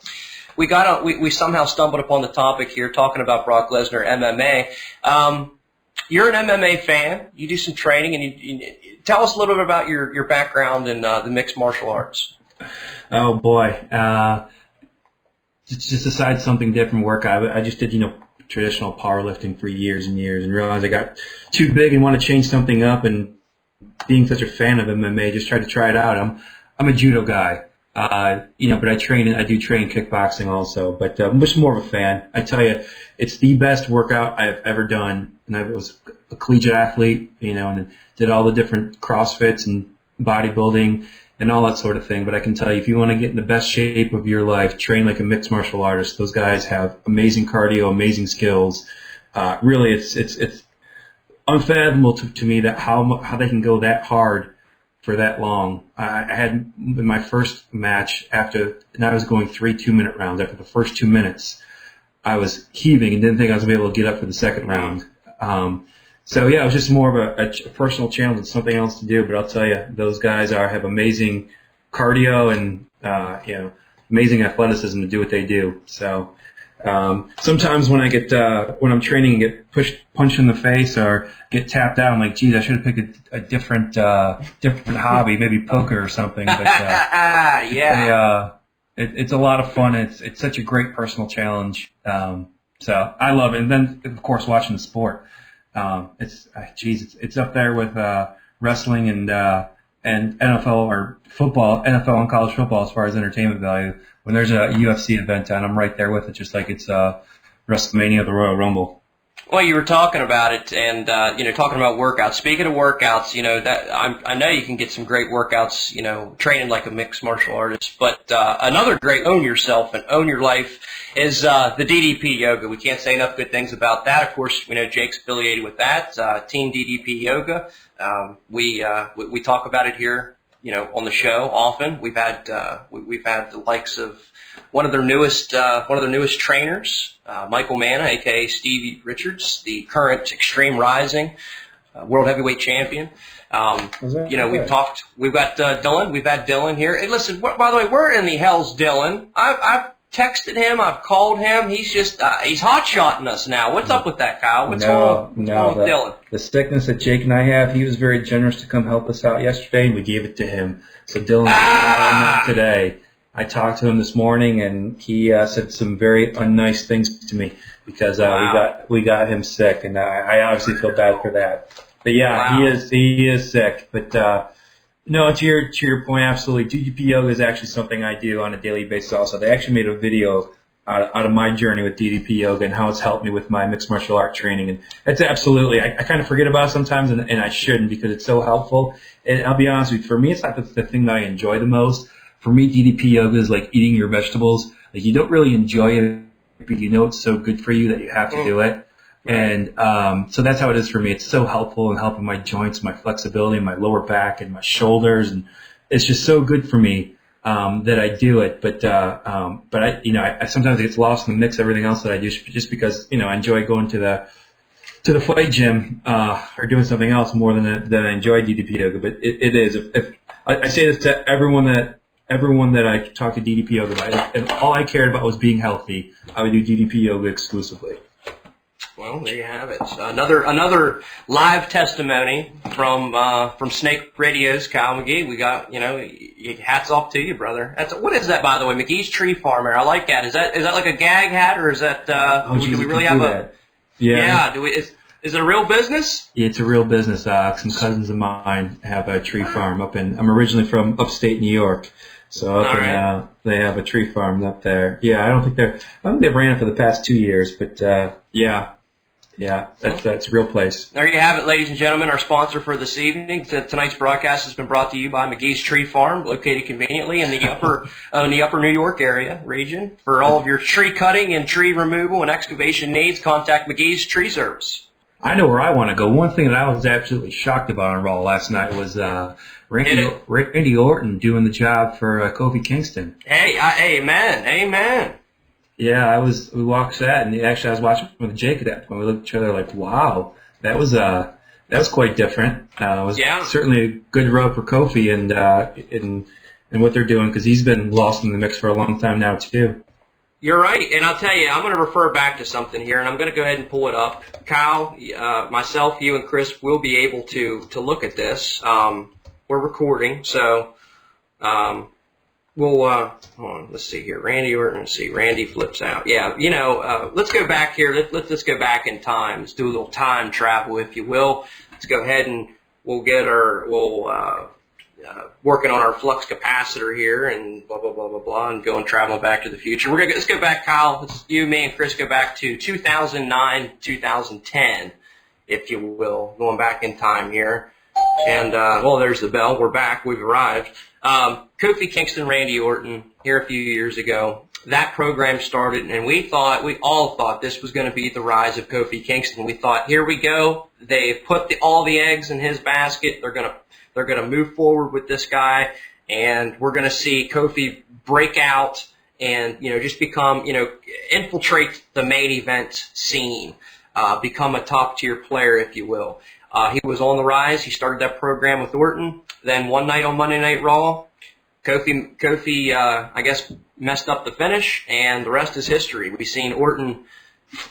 We somehow stumbled upon the topic here talking about Brock Lesnar MMA. You're an MMA fan. You do some training, and you tell us a little bit about your background in the mixed martial arts. Oh boy, just aside something different work. I just did traditional powerlifting for years and years, and realized I got too big and want to change something up. And being such a fan of MMA, just tried to try it out. I'm a judo guy, but I do train kickboxing also. But I'm just more of a fan. I tell you, it's the best workout I've ever done. And I was a collegiate athlete, and did all the different CrossFits and bodybuilding and all that sort of thing. But I can tell you, if you want to get in the best shape of your life, train like a mixed martial artist. Those guys have amazing cardio, amazing skills. Really, it's unfathomable to me that how they can go that hard for that long. I had in my first match and I was going 3 2-minute rounds. After the first 2 minutes, I was heaving and didn't think I was going to be able to get up for the second round. So yeah, it was just more of a personal challenge and something else to do. But I'll tell you, those guys have amazing cardio and amazing athleticism to do what they do. So sometimes when I'm training and get punched in the face or get tapped out, I'm like, geez, I should have picked a different hobby, maybe poker or something. But yeah, it's a lot of fun. It's such a great personal challenge. So I love it. And then of course watching the sport. It's up there with wrestling and NFL or football, NFL and college football as far as entertainment value. When there's a UFC event on, I'm right there with it, just like it's WrestleMania, the Royal Rumble. Well, you were talking about it, and talking about workouts. Speaking of workouts, I know you can get some great workouts, training like a mixed martial artist. But another great own yourself and own your life is the DDP yoga. We can't say enough good things about that. Of course, we know Jake's affiliated with that Team DDP Yoga. We talk about it here, on the show often. We've had the likes of one of their newest trainers, Michael Manna, aka Stevie Richards, the current Extreme Rising world heavyweight champion. We've talked. We've got Dylan. We've had Dylan here. Hey, listen. By the way, where in the hell's Dylan? I've texted him. I've called him. He's just he's hot-shotting us now. What's up with that, Kyle? What's going on with Dylan? The sickness that Jake and I have, he was very generous to come help us out yesterday, and we gave it to him. So Dylan today. I talked to him this morning, and he said some very unnice things to me because we got him sick, and I obviously feel bad for that. But yeah, he is sick. But no, to your point, absolutely. DDP yoga is actually something I do on a daily basis. Also, they actually made a video out of my journey with DDP yoga and how it's helped me with my mixed martial art training, and it's absolutely. I kind of forget about it sometimes, and I shouldn't because it's so helpful. And I'll be honest with you, for me, it's not the thing that I enjoy the most. For me, DDP yoga is like eating your vegetables. Like you don't really enjoy it, but you know it's so good for you that you have to do it. And so that's how it is for me. It's so helpful in helping my joints, my flexibility, my lower back, and my shoulders, and it's just so good for me that I do it. But I sometimes it gets lost in the mix of everything else that I do, just because I enjoy going to the fight gym or doing something else more than I enjoy DDP yoga. But it is. If I say this to everyone that I talk to DDP yoga about, if all I cared about was being healthy, I would do DDP yoga exclusively. Well, there you have it. Another live testimony from Snake Radio's Kyle Magee. We got, hats off to you, brother. What is that, by the way? Magee's Tree Farmer. I like that. Is that like a gag hat, or is that? Do we really have a? Yeah. Is it a real business? Yeah, it's a real business. Some cousins of mine have a tree farm I'm originally from upstate New York. So they have a tree farm up there. Yeah, I think they've ran it for the past 2 years, but that's a real place. There you have it, ladies and gentlemen. Our sponsor for this evening. Tonight's broadcast has been brought to you by Magee's Tree Farm, located conveniently in the upper New York area region. For all of your tree cutting and tree removal and excavation needs, contact Magee's Tree Service. I know where I want to go. One thing that I was absolutely shocked about on Raw last night was Randy Orton doing the job for Kofi Kingston. Hey, amen. Yeah, we watched that, and actually I was watching with Jake at that point. We looked at each other like, wow, that was quite different. It was certainly a good road for Kofi and what they're doing, because he's been lost in the mix for a long time now too. You're right, and I'll tell you, I'm going to refer back to something here, and I'm going to go ahead and pull it up. Kyle, myself, you, and Chris will be able to look at this. We're recording, so we'll hold on. Let's see here. Randy Orton. Let's see. Randy flips out. Yeah, let's go back here. Let's go back in time. Let's do a little time travel, if you will. Let's go ahead and we'll working on our flux capacitor here, and blah blah blah blah blah, and traveling back to the future. Let's go back, Kyle. Let's, you, me, and Chris go back to 2009, 2010, if you will, going back in time here. And there's the bell. We're back. We've arrived. Kofi Kingston, Randy Orton, here a few years ago. That program started, and we all thought this was going to be the rise of Kofi Kingston. We thought, here we go. They've put all the eggs in his basket. They're going to move forward with this guy, and we're going to see Kofi break out and, just become, infiltrate the main event scene, become a top-tier player, if you will. He was on the rise. He started that program with Orton. Then one night on Monday Night Raw, Kofi I guess, messed up the finish, and the rest is history. We've seen Orton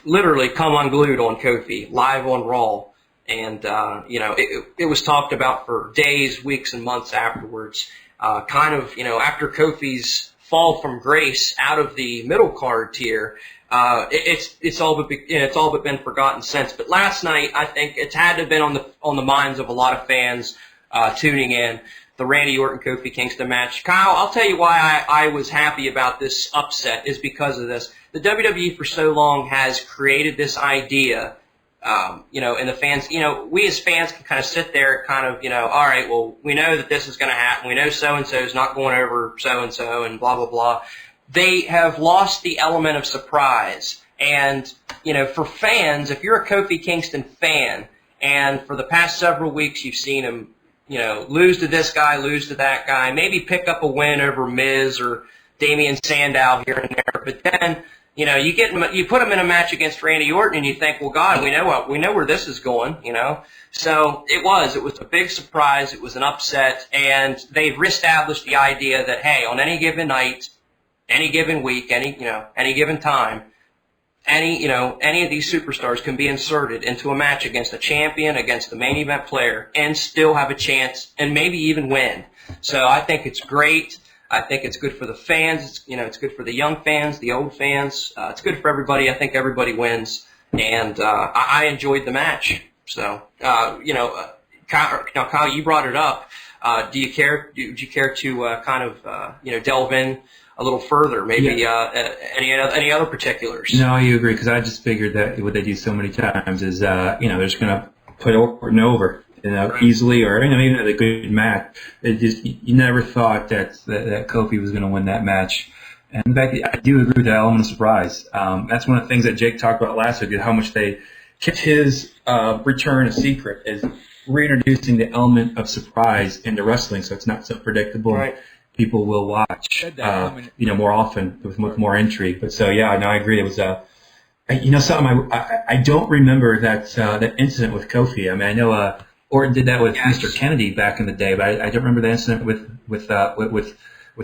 literally come unglued on Kofi, live on Raw. And, it was talked about for days, weeks, and months afterwards. After Kofi's fall from grace out of the middle card tier, it's all but been forgotten since. But last night, I think it's had to have been on the minds of a lot of fans tuning in. The Randy Orton Kofi Kingston match. Kyle, I'll tell you why I was happy about this upset is because of this. The WWE for so long has created this idea. And the fans, we as fans can kind of sit there all right, well, we know that this is going to happen. We know so-and-so is not going over so-and-so and blah, blah, blah. They have lost the element of surprise. And, for fans, if you're a Kofi Kingston fan, and for the past several weeks you've seen him, lose to this guy, lose to that guy, maybe pick up a win over Miz or Damian Sandow here and there, but then, you put him in a match against Randy Orton, and you think, well, God, we know where this is going, So it was a big surprise. It was an upset, and they've reestablished the idea that, hey, on any given night, any given week, any given time, any of these superstars can be inserted into a match against a champion, against the main event player, and still have a chance, and maybe even win. So I think it's great. I think it's good for the fans. It's good for the young fans, the old fans. It's good for everybody. I think everybody wins, and I enjoyed the match. So, Kyle, you brought it up. Do you care? Would you care to delve in a little further? Maybe any other particulars? No, you agree, because I just figured that what they do so many times is they're just going to put Orton over. Easily, or even at a good match. You never thought that Kofi was going to win that match. And in fact, I do agree with that element of surprise. That's one of the things that Jake talked about last week, is how much they kept his return a secret, is reintroducing the element of surprise into wrestling, so it's not so predictable. Right. People will watch, more often with more intrigue. But so, yeah, no, I agree. It was something I don't remember that incident with Kofi. I mean, I know. Orton did that with Mr. Kennedy back in the day, but I don't remember the incident with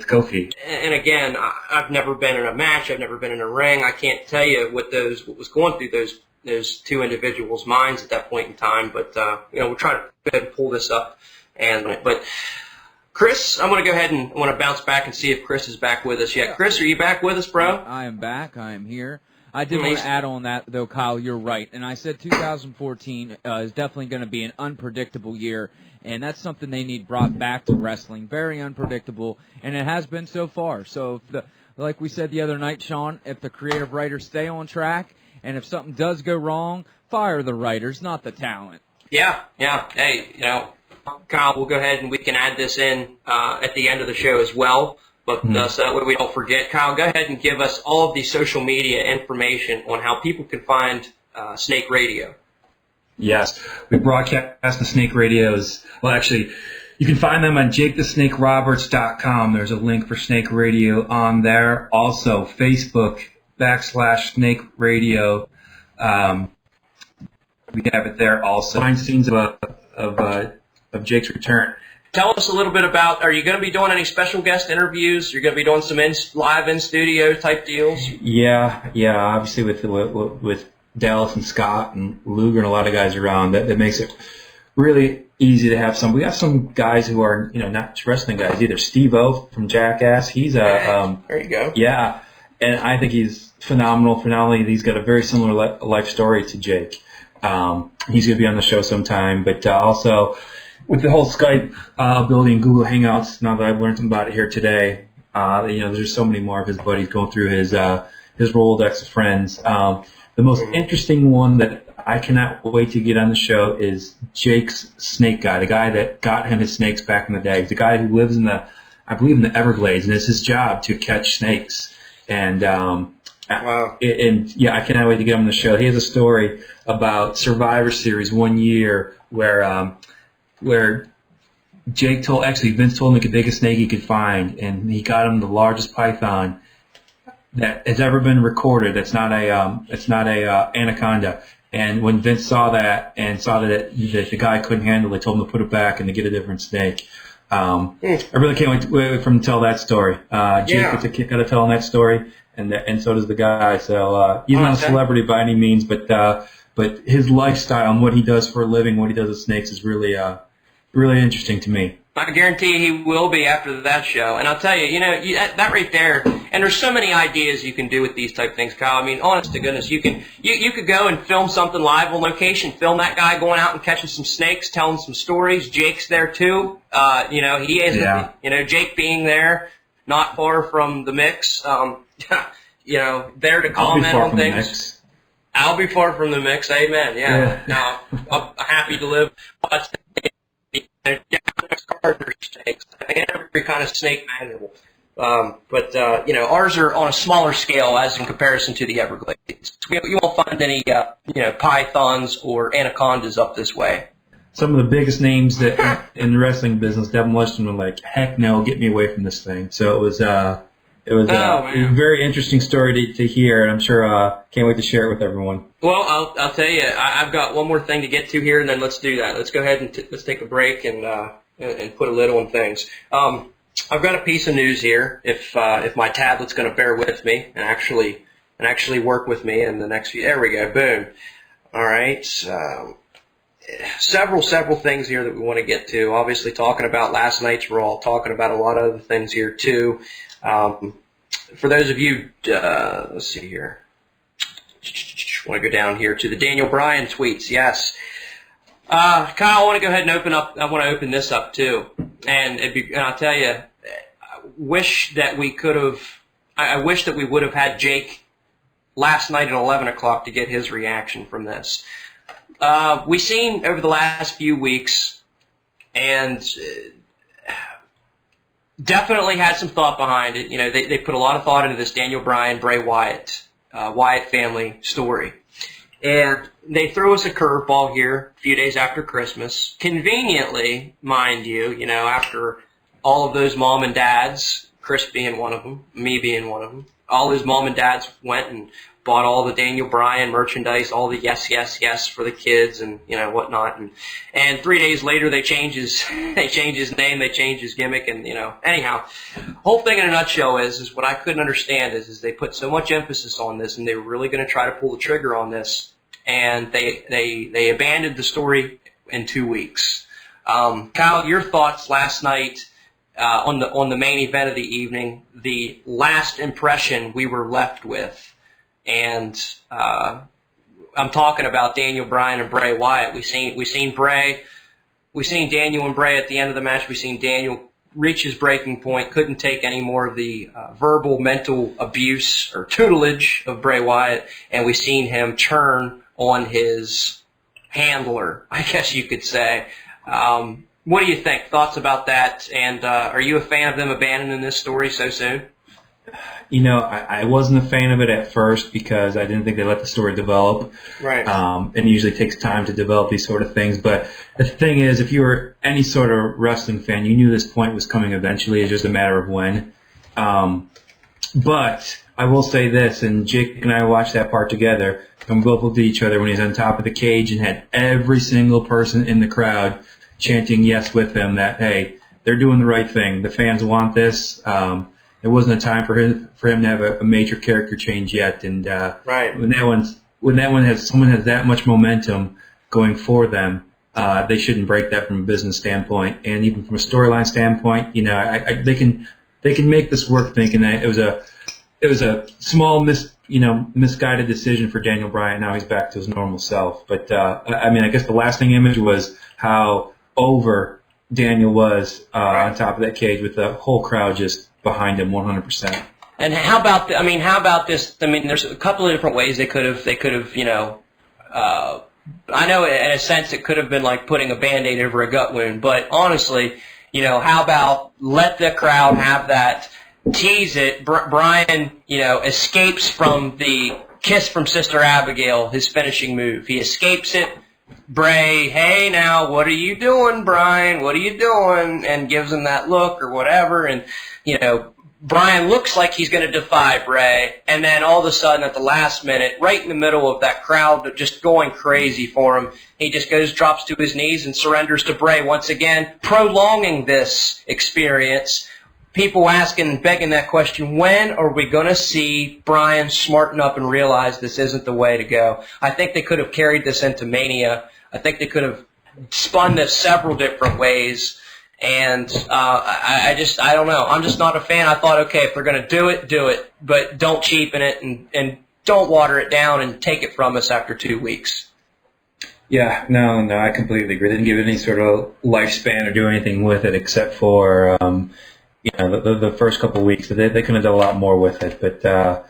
Kofi. And again, I've never been in a match. I've never been in a ring. I can't tell you what was going through those those two individuals' minds at that point in time. But we'll try to go ahead and pull this up. But Chris, I'm going to go ahead and I want to bounce back and see if Chris is back with us yet. Chris, are you back with us, bro? I am back. I am here. I did want to add on that, though, Kyle, you're right. And I said 2014 is definitely going to be an unpredictable year, and that's something they need brought back to wrestling. Very unpredictable, and it has been so far. So, like we said the other night, Sean, if the creative writers stay on track, and if something does go wrong, fire the writers, not the talent. Yeah. Hey, Kyle, we'll go ahead and we can add this in at the end of the show as well. But so that way we don't forget. Kyle, go ahead and give us all of the social media information on how people can find Snake Radio. Yes, we broadcast the Snake Radios. Well, actually, you can find them on JakeTheSnakeRoberts.com. There's a link for Snake Radio on there. Also, Facebook /Snake Radio. We have it there also. Behind the scenes of Jake's return. Tell us a little bit about, are you going to be doing any special guest interviews? You're going to be doing some live in-studio type deals? Yeah. Obviously, with Dallas and Scott and Luger and a lot of guys around, that makes it really easy to have some. We have some guys who are, not wrestling guys either. Steve-O from Jackass, he's there you go. Yeah, and I think he's phenomenal. He's got a very similar life story to Jake. He's going to be on the show sometime, but also with the whole Skype ability and Google Hangouts, now that I've learned about it here today, there's so many more of his buddies going through his Rolodex of friends. The most interesting one that I cannot wait to get on the show is Jake's snake guy, the guy that got him his snakes back in the day. He's the guy who lives in the Everglades, and it's his job to catch snakes. And wow. I cannot wait to get him on the show. He has a story about Survivor Series one year where Jake Vince told him the biggest snake he could find, and he got him the largest python that has ever been recorded. It's not a anaconda. And when Vince saw that and saw that the guy couldn't handle it, they told him to put it back and to get a different snake. I really can't wait for him to tell that story. Jake gets a kick out of telling that story, and so does the guy. So he's not a celebrity by any means, but his lifestyle and what he does for a living, what he does with snakes, is really interesting to me. I guarantee he will be after that show. And I'll tell you, that right there, and there's so many ideas you can do with these type things, Kyle. I mean, honest to goodness, you could go and film something live on location, film that guy going out and catching some snakes, telling some stories. Jake's there too. He is, Jake being there, not far from the mix, there to comment on things. I'll be far from the mix, amen. Yeah. No, I'm happy to live. Snakes, every kind of snake imaginable. But ours are on a smaller scale as in comparison to the Everglades. You won't find any, pythons or anacondas up this way. Some of the biggest names that in the wrestling business, Devin Weston were like, "Heck no, get me away from this thing." So it was a very interesting story to hear, and I'm sure can't wait to share it with everyone. Well, I'll tell you, I've got one more thing to get to here, and then let's do that. Let's go ahead and let's take a break and put a lid on things. I've got a piece of news here. If my tablet's going to bear with me and actually work with me in the next few. There we go. Boom. All right. Several things here that we want to get to. Obviously, talking about last night's Raw, talking about a lot of other things here too. For those of you, let's see here. Want to go down here to the Daniel Bryan tweets. Yes. Kyle, I want to go ahead and open this up too. And I'll tell you, I wish that we would have had Jake last night at 11 o'clock to get his reaction from this. We've seen over the last few weeks, and definitely had some thought behind it. They put a lot of thought into this Daniel Bryan, Bray Wyatt family story. And they throw us a curveball here a few days after Christmas. Conveniently, mind you, after all of those mom and dads, Chris being one of them, me being one of them, all those mom and dads went and bought all the Daniel Bryan merchandise, all the yes for the kids and, whatnot. And 3 days later, they change his name, they change his gimmick. And, anyhow, whole thing in a nutshell is what I couldn't understand is they put so much emphasis on this and they were really going to try to pull the trigger on this. and they abandoned the story in 2 weeks. Kyle, your thoughts last night on the main event of the evening, the last impression we were left with, and I'm talking about Daniel Bryan and Bray Wyatt. We seen Daniel and Bray at the end of the match. We seen Daniel reach his breaking point, couldn't take any more of the verbal, mental abuse or tutelage of Bray Wyatt, and we seen him turn on his handler, I guess you could say. What do you think? Thoughts about that? And are you a fan of them abandoning this story so soon? I wasn't a fan of it at first because I didn't think they let the story develop. Right. And it usually takes time to develop these sort of things. But the thing is, if you were any sort of wrestling fan, you knew this point was coming eventually. It's just a matter of when. But I will say this, and Jake and I watched that part together, and we both looked at each other when he's on top of the cage and had every single person in the crowd chanting yes with him that, hey, they're doing the right thing. The fans want this. There wasn't a time for him to have a major character change yet, and right. when someone has that much momentum going for them, they shouldn't break that from a business standpoint, and even from a storyline standpoint. They can make this work, thinking that it was a small misguided decision for Daniel Bryan. Now he's back to his normal self. But I guess the lasting image was how over Daniel was on top of that cage with the whole crowd just behind him 100%. And how about this? I mean, there's a couple of different ways they could have, I know in a sense it could have been like putting a Band-Aid over a gut wound, but honestly, how about let the crowd have that, tease it. Brian, escapes from the kiss from Sister Abigail, his finishing move. He escapes it. Bray, hey now, what are you doing, Brian? What are you doing? And gives him that look or whatever, and Brian looks like he's going to defy Bray, and then all of a sudden at the last minute, right in the middle of that crowd just going crazy for him, he just drops to his knees and surrenders to Bray once again, prolonging this experience. People asking, begging that question, when are we going to see Brian smarten up and realize this isn't the way to go? I think they could have carried this into Mania. I think they could have spun this several different ways. And I don't know. I'm just not a fan. I thought, okay, if they're going to do it, but don't cheapen it and don't water it down and take it from us after 2 weeks. Yeah, no, I completely agree. They didn't give it any sort of lifespan or do anything with it except for the first couple of weeks. They could have done a lot more with it, but.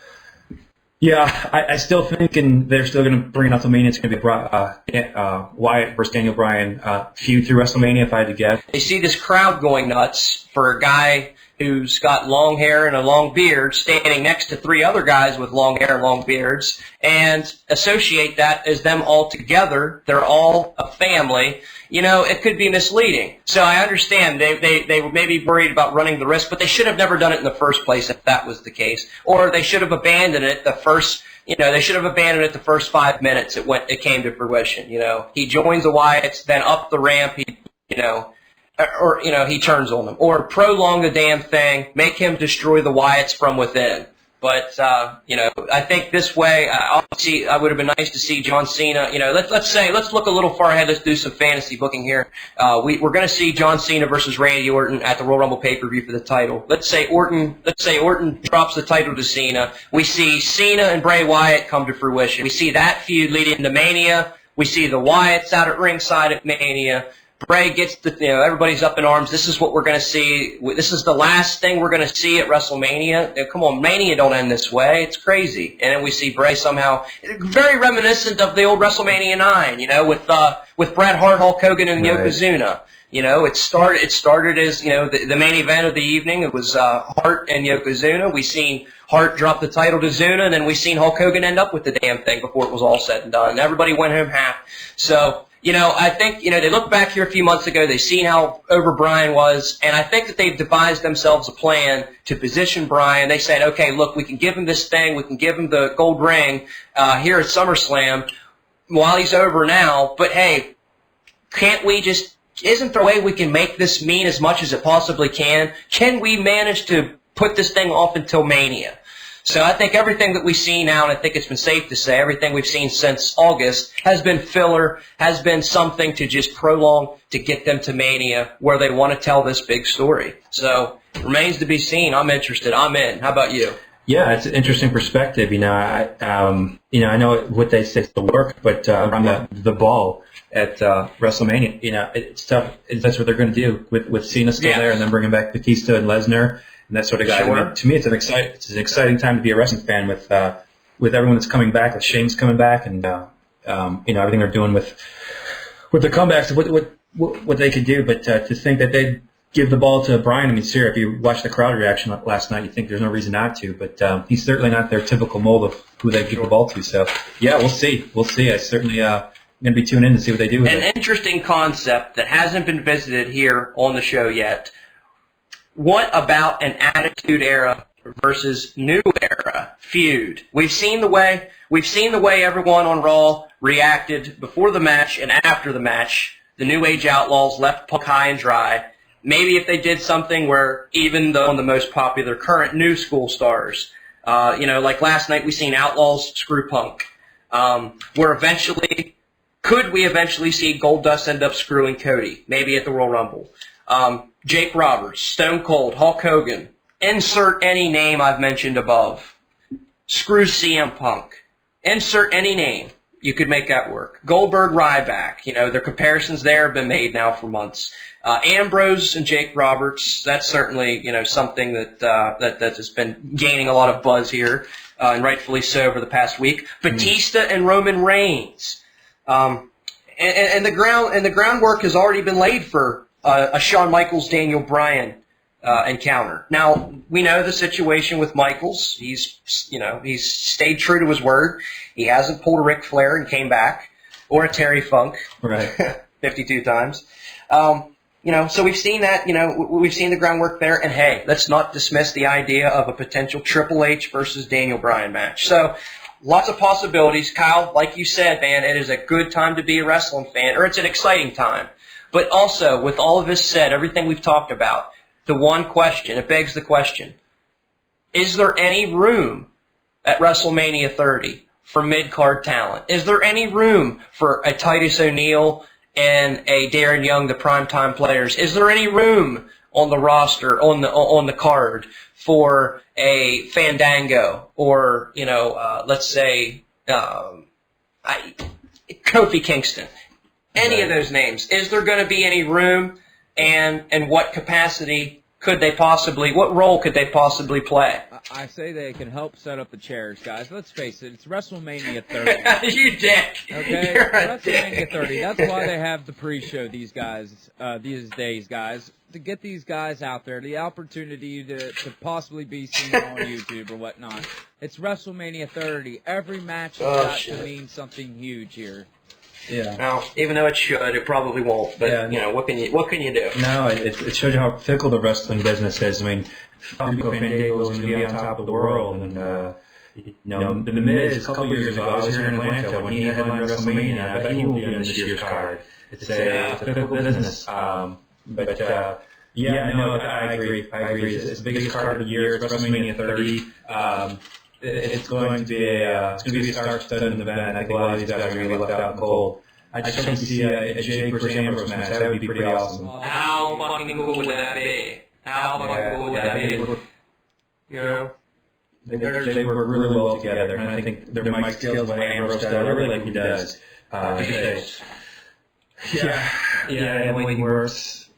Yeah, I still think, and they're still going to bring it out to WrestleMania. It's going to be Wyatt versus Daniel Bryan feud through WrestleMania, if I had to guess. They see this crowd going nuts for a guy who's got long hair and a long beard standing next to 3 other guys with long hair and long beards, and associate that as them all together. They're all a family. It could be misleading. So I understand they were maybe worried about running the risk, but they should have never done it in the first place if that was the case. Or they should have abandoned it the first, they should have abandoned it the first 5 minutes it came to fruition. He joins the Wyatts, then up the ramp, he turns on them. Or prolong the damn thing, make him destroy the Wyatts from within. But, I think this way, obviously, I would have been nice to see John Cena. Let's look a little far ahead. Let's do some fantasy booking here. We're going to see John Cena versus Randy Orton at the Royal Rumble pay-per-view for the title. Let's say Orton drops the title to Cena. We see Cena and Bray Wyatt come to fruition. We see that feud leading into Mania. We see the Wyatts out at ringside at Mania. Bray gets everybody's up in arms. This is what we're going to see. This is the last thing we're going to see at WrestleMania. Come on, Mania don't end this way. It's crazy. And then we see Bray somehow, very reminiscent of the old WrestleMania 9, with Bret Hart, Hulk Hogan, and Yokozuna. It started as, the main event of the evening. It was Hart and Yokozuna. We seen Hart drop the title to Zuna, and then we seen Hulk Hogan end up with the damn thing before it was all said and done. Everybody went home happy. So, I think, they look back here a few months ago, they've seen how over Bryan was, and I think that they've devised themselves a plan to position Bryan. They said, okay, look, we can give him this thing, we can give him the gold ring here at SummerSlam while he's over now, but hey, isn't there a way we can make this mean as much as it possibly can? Can we manage to put this thing off until Mania? So I think everything that we see now, and I think it's been safe to say, everything we've seen since August has been filler, has been something to just prolong to get them to Mania where they want to tell this big story. So remains to be seen. I'm interested. I'm in. How about you? Yeah, it's an interesting perspective. I know what they say to work, but on the ball at WrestleMania, it's tough. That's what they're going to do with Cena still there, and then bringing back Batista and Lesnar and that sort of guy. Sure. I mean, to me, it's an exciting time to be a wrestling fan with everyone that's coming back, with Shane's coming back, and everything they're doing with the comebacks, what they could do. But to think that they'd give the ball to Bryan. I mean, sure, if you watched the crowd reaction last night, you think there's no reason not to, but he's certainly not their typical mold of who they give the ball to. So, yeah, we'll see. I certainly going to be tuning in to see what they do with it. An interesting concept that hasn't been visited here on the show yet. What about an Attitude Era versus New Era feud? We've seen the way everyone on Raw reacted before the match and after the match. The New Age Outlaws left Punk high and dry. Maybe if they did something where even though the most popular current new school stars, like last night we seen Outlaws screw Punk. Could we eventually see Goldust end up screwing Cody? Maybe at the Royal Rumble. Jake Roberts, Stone Cold, Hulk Hogan. Insert any name I've mentioned above. Screw CM Punk. Insert any name. You could make that work. Goldberg, Ryback. Their comparisons there have been made now for months. Ambrose and Jake Roberts, that's certainly, something that has been gaining a lot of buzz here, and rightfully so over the past week. Batista and Roman Reigns. And the groundwork has already been laid for a Shawn Michaels, Daniel Bryan encounter. Now, we know the situation with Michaels. He's stayed true to his word. He hasn't pulled a Ric Flair and came back, or a Terry Funk, right? 52 times. So we've seen that, we've seen the groundwork there, and hey, let's not dismiss the idea of a potential Triple H versus Daniel Bryan match. So, lots of possibilities. Kyle, like you said, man, it is a good time to be a wrestling fan, or it's an exciting time. But also, with all of this said, everything we've talked about, it begs the question, is there any room at WrestleMania 30 for mid-card talent? Is there any room for a Titus O'Neil and a Darren Young, the primetime players? Is there any room on the roster, on the card, for a Fandango or, let's say, Kofi Kingston? Any of those names. Is there going to be any room, and what capacity what role could they possibly play? I say they can help set up the chairs, guys. Let's face it, it's WrestleMania 30. You dick. Okay? You're a WrestleMania dick. 30. That's why they have the pre-show, these days, guys. To get these guys out there, the opportunity to possibly be seen on YouTube or whatnot. It's WrestleMania 30. Every match has got to mean something huge here. Yeah. Now, even though it should, it probably won't. But what can you do? No, it shows you how fickle the wrestling business is. I mean, Fandango was going to be on top of the world, and the Miz a couple years ago, I was here in Atlanta when he headlined WrestleMania. I bet he will be on this year's card. It's a fickle business. I agree. It's the biggest card of the year. It's WrestleMania 30. It's going to be a star-studded event. I think a lot of these guys are going to be left out in the cold. I just want to see a Jake versus Ambrose match. That would be pretty awesome. How fucking cool would that be? They work really well together, and I think their mic skills by Ambrose does. I really like he does. The way he works.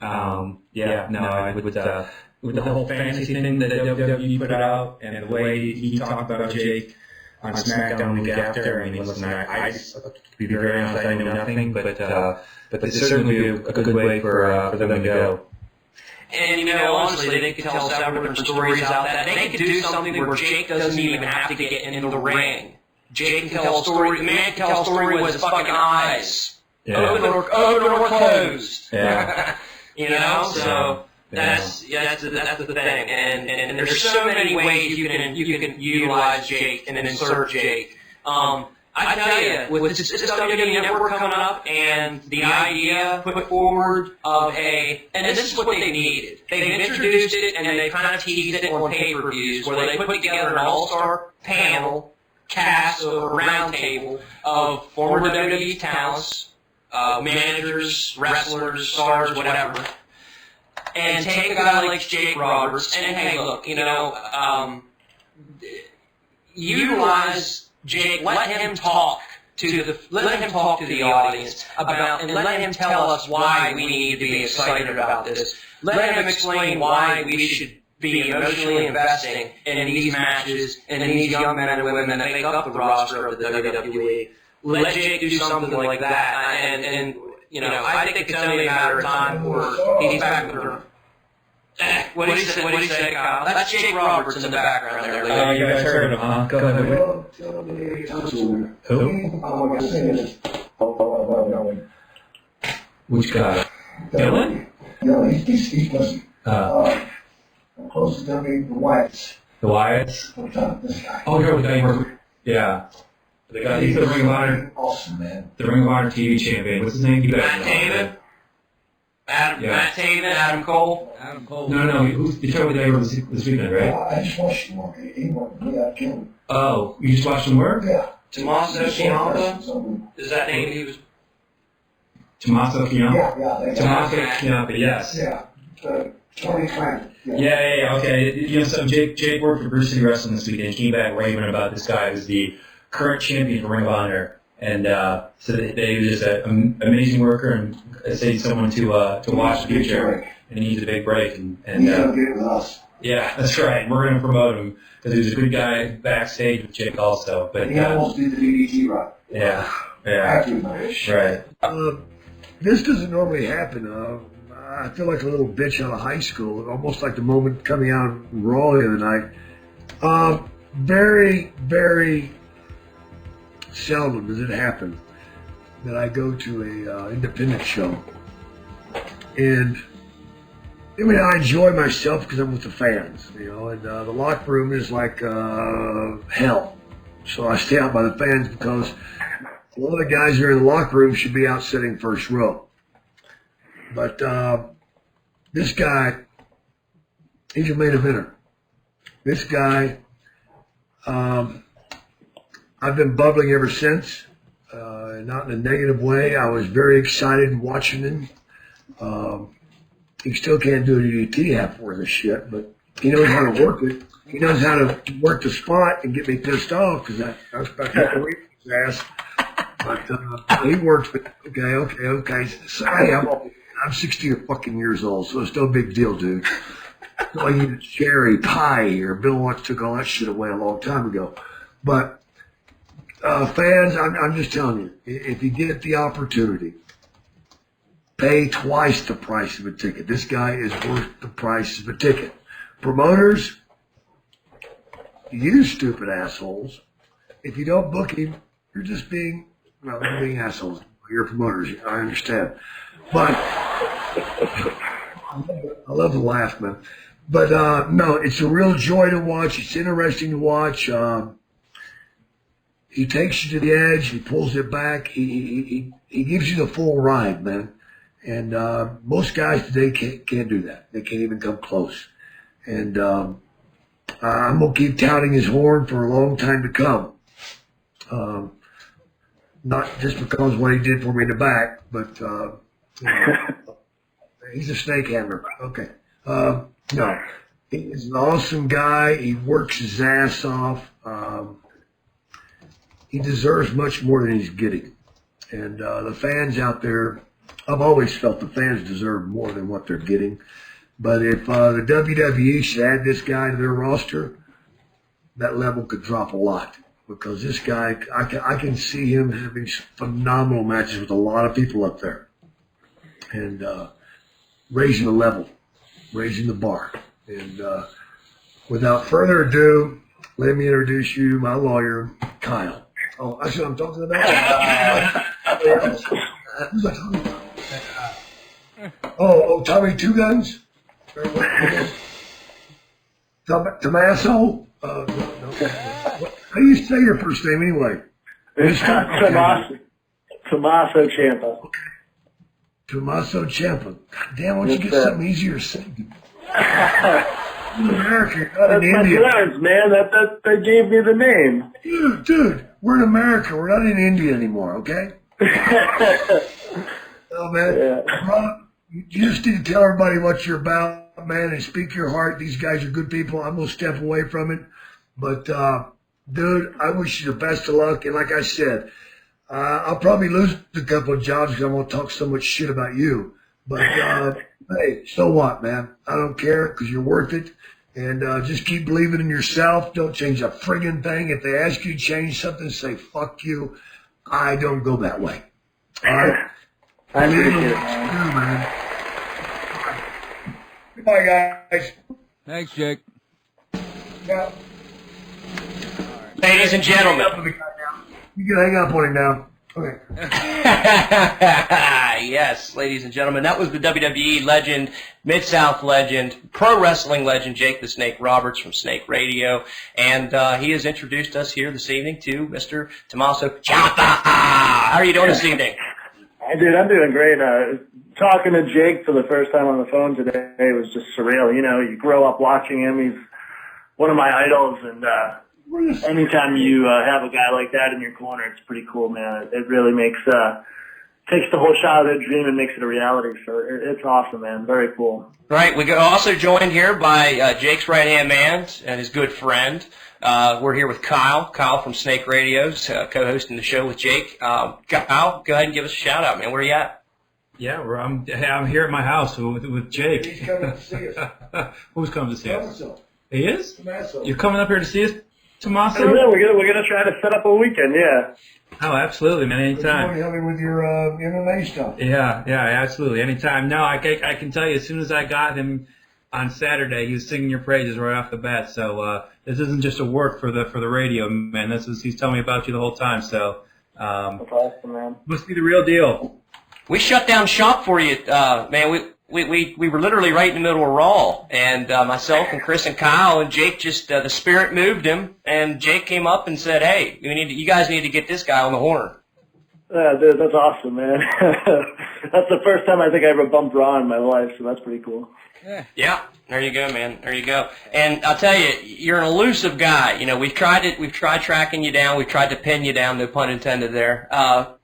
With the whole fantasy thing that WWE put out, and the way he talked about Jake on SmackDown the week after. I mean, listen, I to be very honest, I know nothing, but it's certainly a good way for them to go. And, honestly, they could tell several different stories out that they could do something where Jake doesn't even have to get in the ring. Jake can tell a story. The man can tell a story with his fucking eyes. Yeah. Open or closed. Yeah. So that's the thing. And there's so many ways you can utilize Jake and then insert Jake. I tell you, with this WWE Network coming up and the idea put forward of and this is what they needed. They've introduced it and they kind of teased it on pay-per-views where they put together an all-star panel, cast, or roundtable of former WWE talents, managers, wrestlers, stars, whatever, and take a guy like Jake Roberts and, hey, look, utilize Jake, let him talk to the audience about, and let him tell us why we need to be excited about this. Let him explain why we should be emotionally investing in these matches and in these young men and women that make up the roster of the WWE. Let Jake do something like that, and I think it's only a matter of time before he's back with her. What did he say, Kyle? That's Jake Roberts in the background there. You guys heard of him, huh? Go ahead. Who? Which guy? Dylan? No, he's listen. Close to me, the Wyatts. The Wyatts? This guy. Oh, you're with Dave. Yeah. The guy, he's the Ring of Honor. Awesome, man. The Ring of Honor TV champion. What's his name? Matt Taven. Matt Taven, Adam Cole. No. You talked with Dave this weekend, right? I just watched him work. He worked me out, killed him. Oh, you just watched him work? Yeah. Tommaso Ciampa? Is that name he was? Tommaso Ciampa? Yeah. Tommaso Ciampa, yes. Yeah. Tony Khan. Yeah, okay. So Jake worked for Bruce City Wrestling this weekend. He came back raving about this guy who's the current champion for Ring of Honor. And so they was just an amazing worker and say someone to watch the future. And he needs a big break. And he's going to get with us. Yeah, that's right. We're going to promote him because he was a good guy backstage with Jake also. But he almost did the DDT run. Yeah. Right. This doesn't normally happen. I feel like a little bitch out of high school, almost like the moment coming out of Raw the other night. Very, very seldom does it happen that I go to a independent show. And I enjoy myself because I'm with the fans, and the locker room is like hell. So I stay out by the fans because a lot of the guys who are in the locker room should be out sitting first row. But this guy, he's a main eventer. This guy, I've been bubbling ever since, not in a negative way. I was very excited watching him. He still can't do a DDT half worth of shit, but he knows how to work it. He knows how to work the spot and get me pissed off because I was about to wait for his ass. But he works. Okay. Sorry, I'm 60 fucking years old, so it's no big deal, dude. It's like eating cherry pie here. Bill Watts took all that shit away a long time ago. But fans, I'm just telling you, if you get the opportunity, pay twice the price of a ticket. This guy is worth the price of a ticket. Promoters, you stupid assholes. If you don't book him, you're just being assholes. You're promoters. I understand. But I love to laugh, man. But no, it's a real joy to watch. It's interesting to watch. He takes you to the edge. He pulls it back. He gives you the full ride, man. And most guys today can't do that. They can't even come close. And I'm going to keep touting his horn for a long time to come. Not just because of what he did for me in the back, but he's a snake handler. Okay. No, he's an awesome guy. He works his ass off. He deserves much more than he's getting. And the fans out there, I've always felt the fans deserve more than what they're getting. But if the WWE should add this guy to their roster, that level could drop a lot. Because this guy, I can see him having phenomenal matches with a lot of people up there. And raising the level, raising the bar. And without further ado, let me introduce you, my lawyer, Kyle. Oh, that's what I'm talking about? Who's I talking about? Oh, Tommy Two Guns? Tommaso? No. How do you say your first name anyway? It's Tommaso Ciampa. Tommaso Ciampa. God damn, why don't you get something easier said? In America, not That's in my India. parents, man. That gave me the name. Dude, we're in America. We're not in India anymore, okay? Oh, man. Yeah. Rob, you just need to tell everybody what you're about, man, and speak your heart. These guys are good people. I'm going to step away from it. But, dude, I wish you the best of luck. And like I said, I'll probably lose a couple of jobs because I'm going to talk so much shit about you. But, hey, so what, man? I don't care because you're worth it. And just keep believing in yourself. Don't change a friggin' thing. If they ask you to change something, say, fuck you. I don't go that way. All right? I appreciate it, man. Goodbye, guys. Thanks, Jake. Yeah. Ladies and gentlemen. You can hang up on him now. Okay. Yes, ladies and gentlemen, that was the WWE legend, Mid-South legend, pro wrestling legend, Jake the Snake Roberts from Snake Radio. And he has introduced us here this evening to Mr. Tommaso Ciampa. How are you doing this evening? Dude, I'm doing great. Talking to Jake for the first time on the phone today was just surreal. You know, you grow up watching him. He's one of my idols, and anytime you have a guy like that in your corner, it's pretty cool, man. It really takes the whole childhood dream and makes it a reality. So it's awesome, man. Very cool. Right. We also joined here by Jake's right-hand man and his good friend. We're here with Kyle from Snake Radio's, co-hosting the show with Jake. Kyle, go ahead and give us a shout-out, man. Where are you at? Yeah, I'm here at my house with Jake. He's coming to see us. Who's coming to see us? Tommaso. He is? Tommaso. You're coming up here to see us, Tommaso? Yeah, we're gonna try to set up a weekend. Yeah. Oh, absolutely, man. You want to Anytime. help me with your MMA stuff? Yeah, absolutely. Anytime. No, I can tell you, as soon as I got him on Saturday, he was singing your praises right off the bat. So this isn't just a work for the radio, man. He's telling me about you the whole time. So That's awesome, man. must be the real deal. We shut down shop for you, man. We were literally right in the middle of Raw, and myself and Chris and Kyle and Jake just the spirit moved him, and Jake came up and said, "Hey, you guys need to get this guy on the horn." Dude, that's awesome, man. That's the first time I think I ever bumped Raw in my life, so that's pretty cool. Yeah, there you go, man. There you go. And I'll tell you, you're an elusive guy. You know, we've tried tracking you down. We've tried to pin you down, no pun intended there,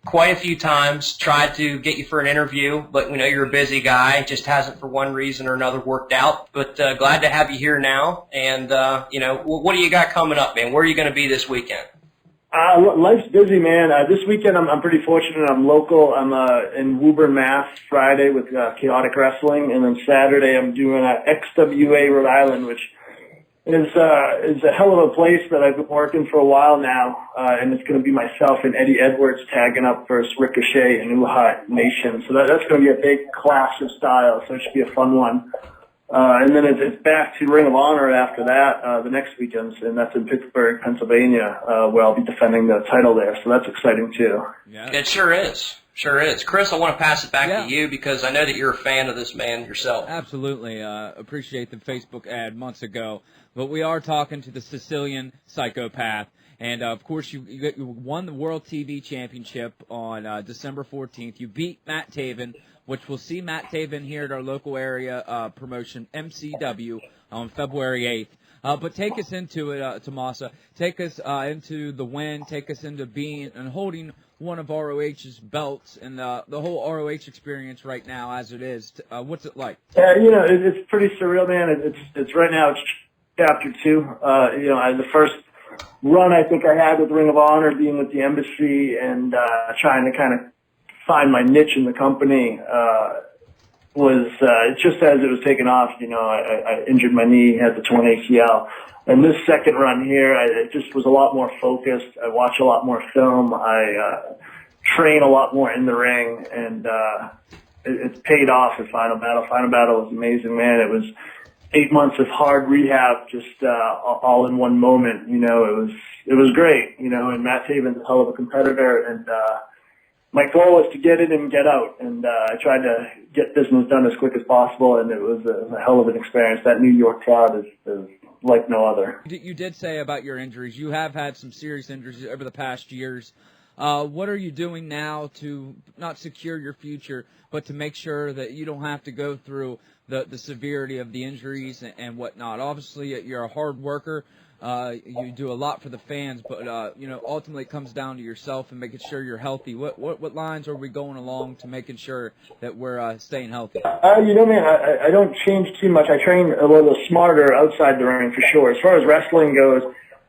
quite a few times. Tried to get you for an interview, but we know you're a busy guy. It just hasn't, for one reason or another, worked out. But glad to have you here now. And, what do you got coming up, man? Where are you going to be this weekend? Life's busy, man. This weekend I'm pretty fortunate. I'm local. I'm in Woburn, Mass. Friday with Chaotic Wrestling, and then Saturday I'm doing XWA Rhode Island, which is a hell of a place that I've been working for a while now. And it's going to be myself and Eddie Edwards tagging up versus Ricochet and Uhat Nation. So that's going to be a big clash of styles. So it should be a fun one. And then it's back to Ring of Honor after that, the next weekend, and that's in Pittsburgh, Pennsylvania, where I'll be defending the title there. So that's exciting, too. Yeah. It sure is. Sure is. Chris, I want to pass it back to you because I know that you're a fan of this man yourself. Absolutely. Appreciate the Facebook ad months ago. But we are talking to the Sicilian psychopath. And, of course, you won the World TV Championship on December 14th. You beat Matt Taven, which we'll see Matt Taven here at our local area promotion, MCW, on February 8th. But take us into it, Tommaso. Take us into the win. Take us into being and holding one of ROH's belts and the whole ROH experience right now as it is. What's it like? Yeah, it's pretty surreal, man. It's right now, it's chapter 2. The first run I think I had with Ring of Honor, being with the Embassy and trying to kind of find my niche in the company was just as it was taking off. I injured my knee, had the torn ACL. And this second run here, it just was a lot more focused. I watch a lot more film. I train a lot more in the ring, and it's paid off at Final Battle. Final Battle was amazing, man. It was 8 months of hard rehab, just all in one moment. It was great. And Matt Taven's a hell of a competitor, and my goal was to get in and get out, and I tried to get business done as quick as possible, and it was a hell of an experience. That New York crowd is like no other. You did say about your injuries. You have had some serious injuries over the past years. What are you doing now to not secure your future, but to make sure that you don't have to go through the severity of the injuries and whatnot? Obviously, you're a hard worker. You do a lot for the fans, but ultimately it comes down to yourself and making sure you're healthy. What lines are we going along to making sure that we're staying healthy? Man, I don't change too much. I train a little smarter outside the ring for sure. As far as wrestling goes,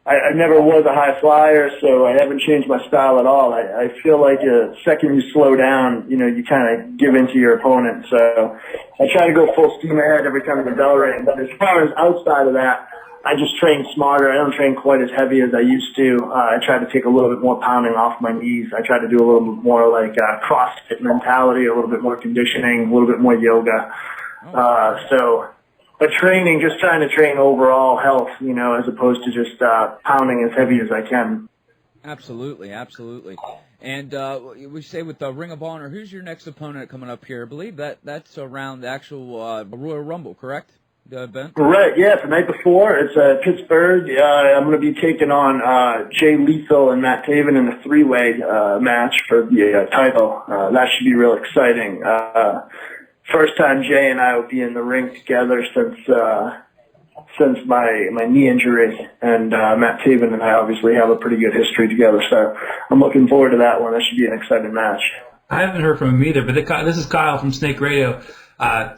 I never was a high flyer, so I haven't changed my style at all. I feel like the second you slow down, you kind of give in to your opponent. So I try to go full steam ahead every time the bell rings. But as far as outside of that, I just train smarter. I don't train quite as heavy as I used to. I try to take a little bit more pounding off my knees. I try to do a little bit more like CrossFit mentality, a little bit more conditioning, a little bit more yoga. But training, just trying to train overall health, as opposed to just pounding as heavy as I can. Absolutely. And we say with the Ring of Honor, who's your next opponent coming up here? I believe that's around the actual Royal Rumble, correct? The event? Right, yeah, it's the night before. It's Pittsburgh. I'm going to be taking on Jay Lethal and Matt Taven in a three-way match for the title. That should be real exciting. First time Jay and I will be in the ring together since my knee injury, and Matt Taven and I obviously have a pretty good history together, so I'm looking forward to that one. That should be an exciting match. I haven't heard from him either, but this is Kyle from Snake Radio.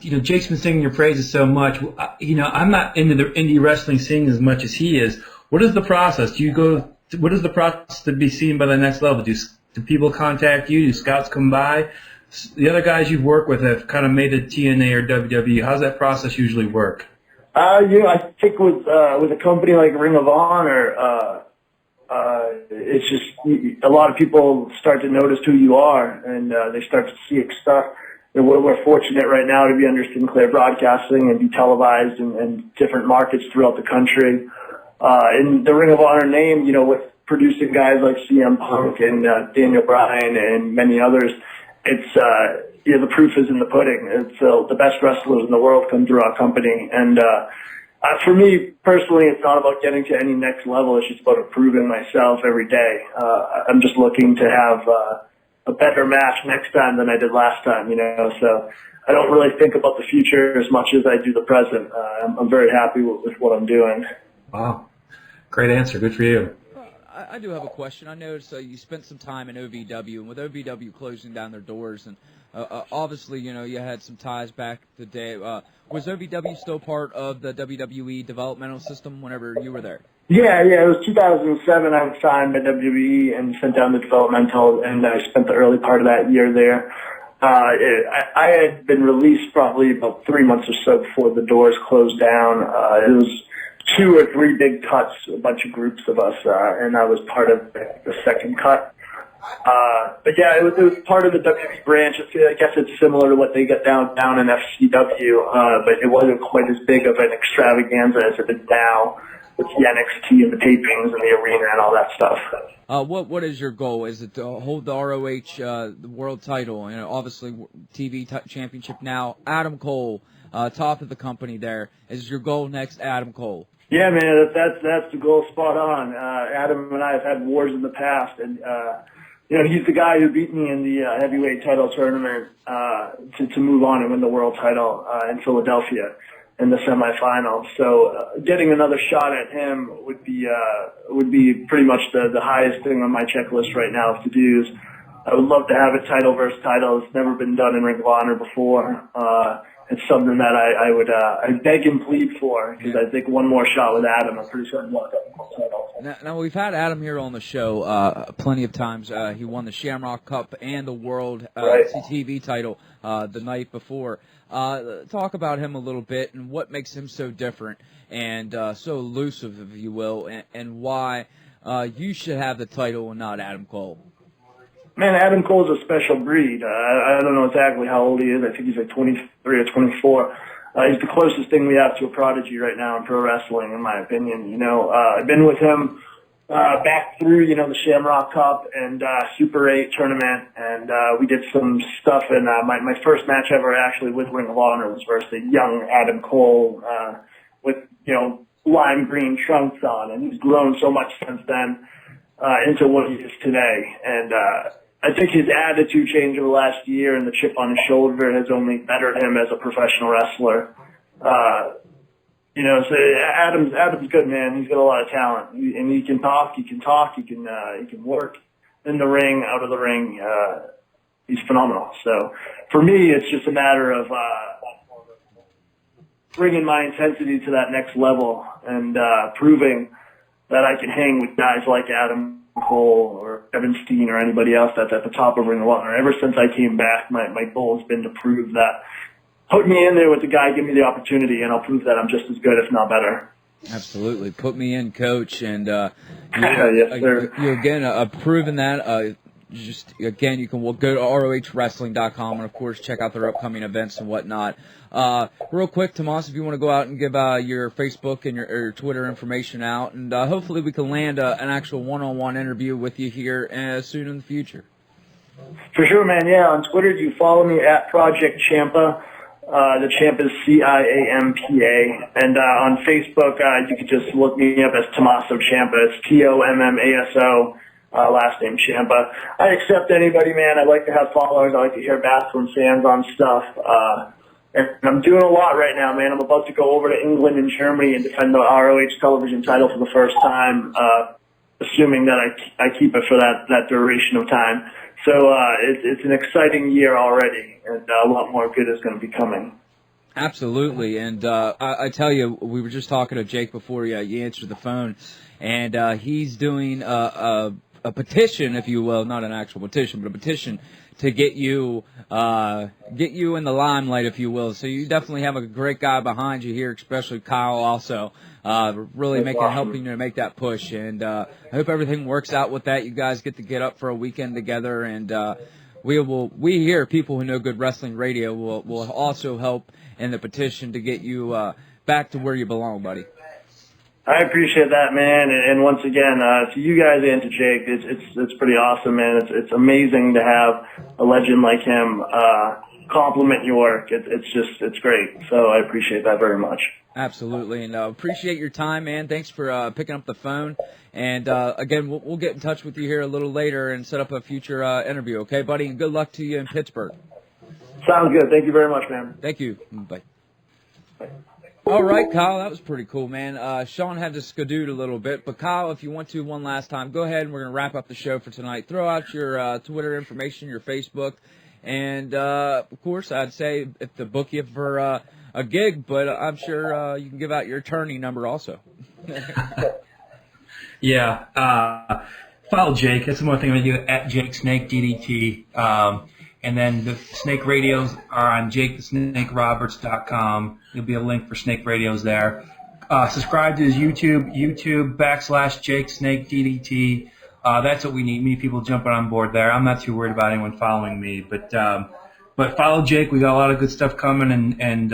Jake's been singing your praises so much. I'm not into the indie wrestling scene as much as he is. What is the process? What is the process to be seen by the next level? Do people contact you? Do scouts come by? The other guys you've worked with have kind of made it TNA or WWE. How's that process usually work? I think with a company like Ring of Honor, it's just a lot of people start to notice who you are, and they start to see stuff. We're fortunate right now to be under Sinclair Broadcasting and be televised in different markets throughout the country. In the Ring of Honor name, with producing guys like CM Punk and Daniel Bryan and many others, it's the proof is in the pudding. It's the best wrestlers in the world come through our company, and for me personally, it's not about getting to any next level. It's just about improving myself every day. I'm just looking to have a better match next time than I did last time, so I don't really think about the future as much as I do the present. I'm very happy with what I'm doing. Wow. Great answer. Good for you. I do have a question. I noticed you spent some time in OVW, and with OVW closing down their doors, and obviously, you had some ties back the day. Was OVW still part of the WWE developmental system whenever you were there? Yeah, it was 2007. I was signed by WWE and sent down the developmental, and I spent the early part of that year there. I had been released probably about 3 months or so before the doors closed down. It was 2 or 3 big cuts, a bunch of groups of us, and I was part of the second cut. But yeah, it was part of the WWE branch. I guess it's similar to what they get down in FCW, but it wasn't quite as big of an extravaganza as it is now with the NXT and the tapings and the arena and all that stuff. What is your goal? Is it to hold the ROH the world title? Obviously TV championship now. Adam Cole, top of the company there. Is your goal next Adam Cole? Yeah, man, that's the goal, spot on. Adam and I have had wars in the past, and he's the guy who beat me in the heavyweight title tournament to move on and win the world title in Philadelphia in the semifinals. So getting another shot at him would be pretty much the highest thing on my checklist right now of to-dos. I would love to have a title versus title. It's never been done in Ring of Honor before. It's something that I beg and plead for, because I think one more shot with Adam, I'm pretty sure I'd walk up the title. Now, we've had Adam here on the show plenty of times. He won the Shamrock Cup and the World TV title the night before. Talk about him a little bit and what makes him so different and so elusive, if you will, and why you should have the title and not Adam Cole. Man, Adam Cole's a special breed. I don't know exactly how old he is. I think he's like 23 or 24. He's the closest thing we have to a prodigy right now in pro wrestling, in my opinion. I've been with him back through, the Shamrock Cup and Super 8 tournament, and we did some stuff. And my first match ever actually with Ring of Honor was versus a young Adam Cole with, lime green trunks on, and he's grown so much since then. into what he is today. And I think his attitude change over the last year and the chip on his shoulder has only bettered him as a professional wrestler. So Adam's good, man. He's got a lot of talent, and he can talk. He can work in the ring, out of the ring. He's phenomenal. So for me, it's just a matter of bringing my intensity to that next level and proving that I can hang with guys like Adam Cole or Evan Steen or anybody else that's at the top of Ring of Honor. Ever since I came back, my goal has been to prove that. Put me in there with the guy, give me the opportunity, and I'll prove that I'm just as good, if not better. Absolutely. Put me in, Coach. And yes, sir. You again proven that. You can go to ROHWrestling.com and, of course, check out their upcoming events and whatnot. Real quick, Tomas, if you want to go out and give your Facebook and your Twitter information out, and hopefully we can land an actual one-on-one interview with you here soon in the future. For sure, man. Yeah, on Twitter, you follow me at Project Ciampa. The champ is Ciampa. And on Facebook, you can just look me up as Tommaso Ciampa. It's Tommaso. Last name Ciampa. I accept anybody, man. I like to have followers. I like to hear back from fans on stuff. And I'm doing a lot right now, man. I'm about to go over to England and Germany and defend the ROH television title for the first time, assuming that I keep it for that duration of time. So it's an exciting year already, and a lot more good is going to be coming. Absolutely, and I tell you, we were just talking to Jake before you answered the phone, and he's doing a petition, if you will, not an actual petition, but a petition to get you in the limelight, if you will. So you definitely have a great guy behind you here, especially Kyle also, really helping you to make that push. And I hope everything works out with that. You guys get up for a weekend together, and we here, people who know Good Wrestling Radio, will also help in the petition to get you back to where you belong, buddy. I appreciate that, man, and once again, to you guys and to Jake, it's pretty awesome, man. It's amazing to have a legend like him compliment your work. It's great. So I appreciate that very much. Absolutely, and appreciate your time, man. Thanks for picking up the phone, and again, we'll get in touch with you here a little later and set up a future interview. Okay, buddy, and good luck to you in Pittsburgh. Sounds good. Thank you very much, man. Thank you. Bye. All right, Kyle, that was pretty cool, man. Sean had to skadoot a little bit, but Kyle, if you want to one last time, go ahead and we're going to wrap up the show for tonight. Throw out your Twitter information, your Facebook, and, of course, I'd say if to book you for a gig, but I'm sure you can give out your attorney number also. Yeah. Follow Jake. That's the one thing I'm going to do, at Jake Snake DDT. And then the Snake Radios are on JakeTheSnakeRoberts.com. There'll be a link for Snake Radios there. Subscribe to his YouTube.com/Jake Snake DDT. That's what we need. We need people jumping on board there. I'm not too worried about anyone following me, but follow Jake. We got a lot of good stuff coming, and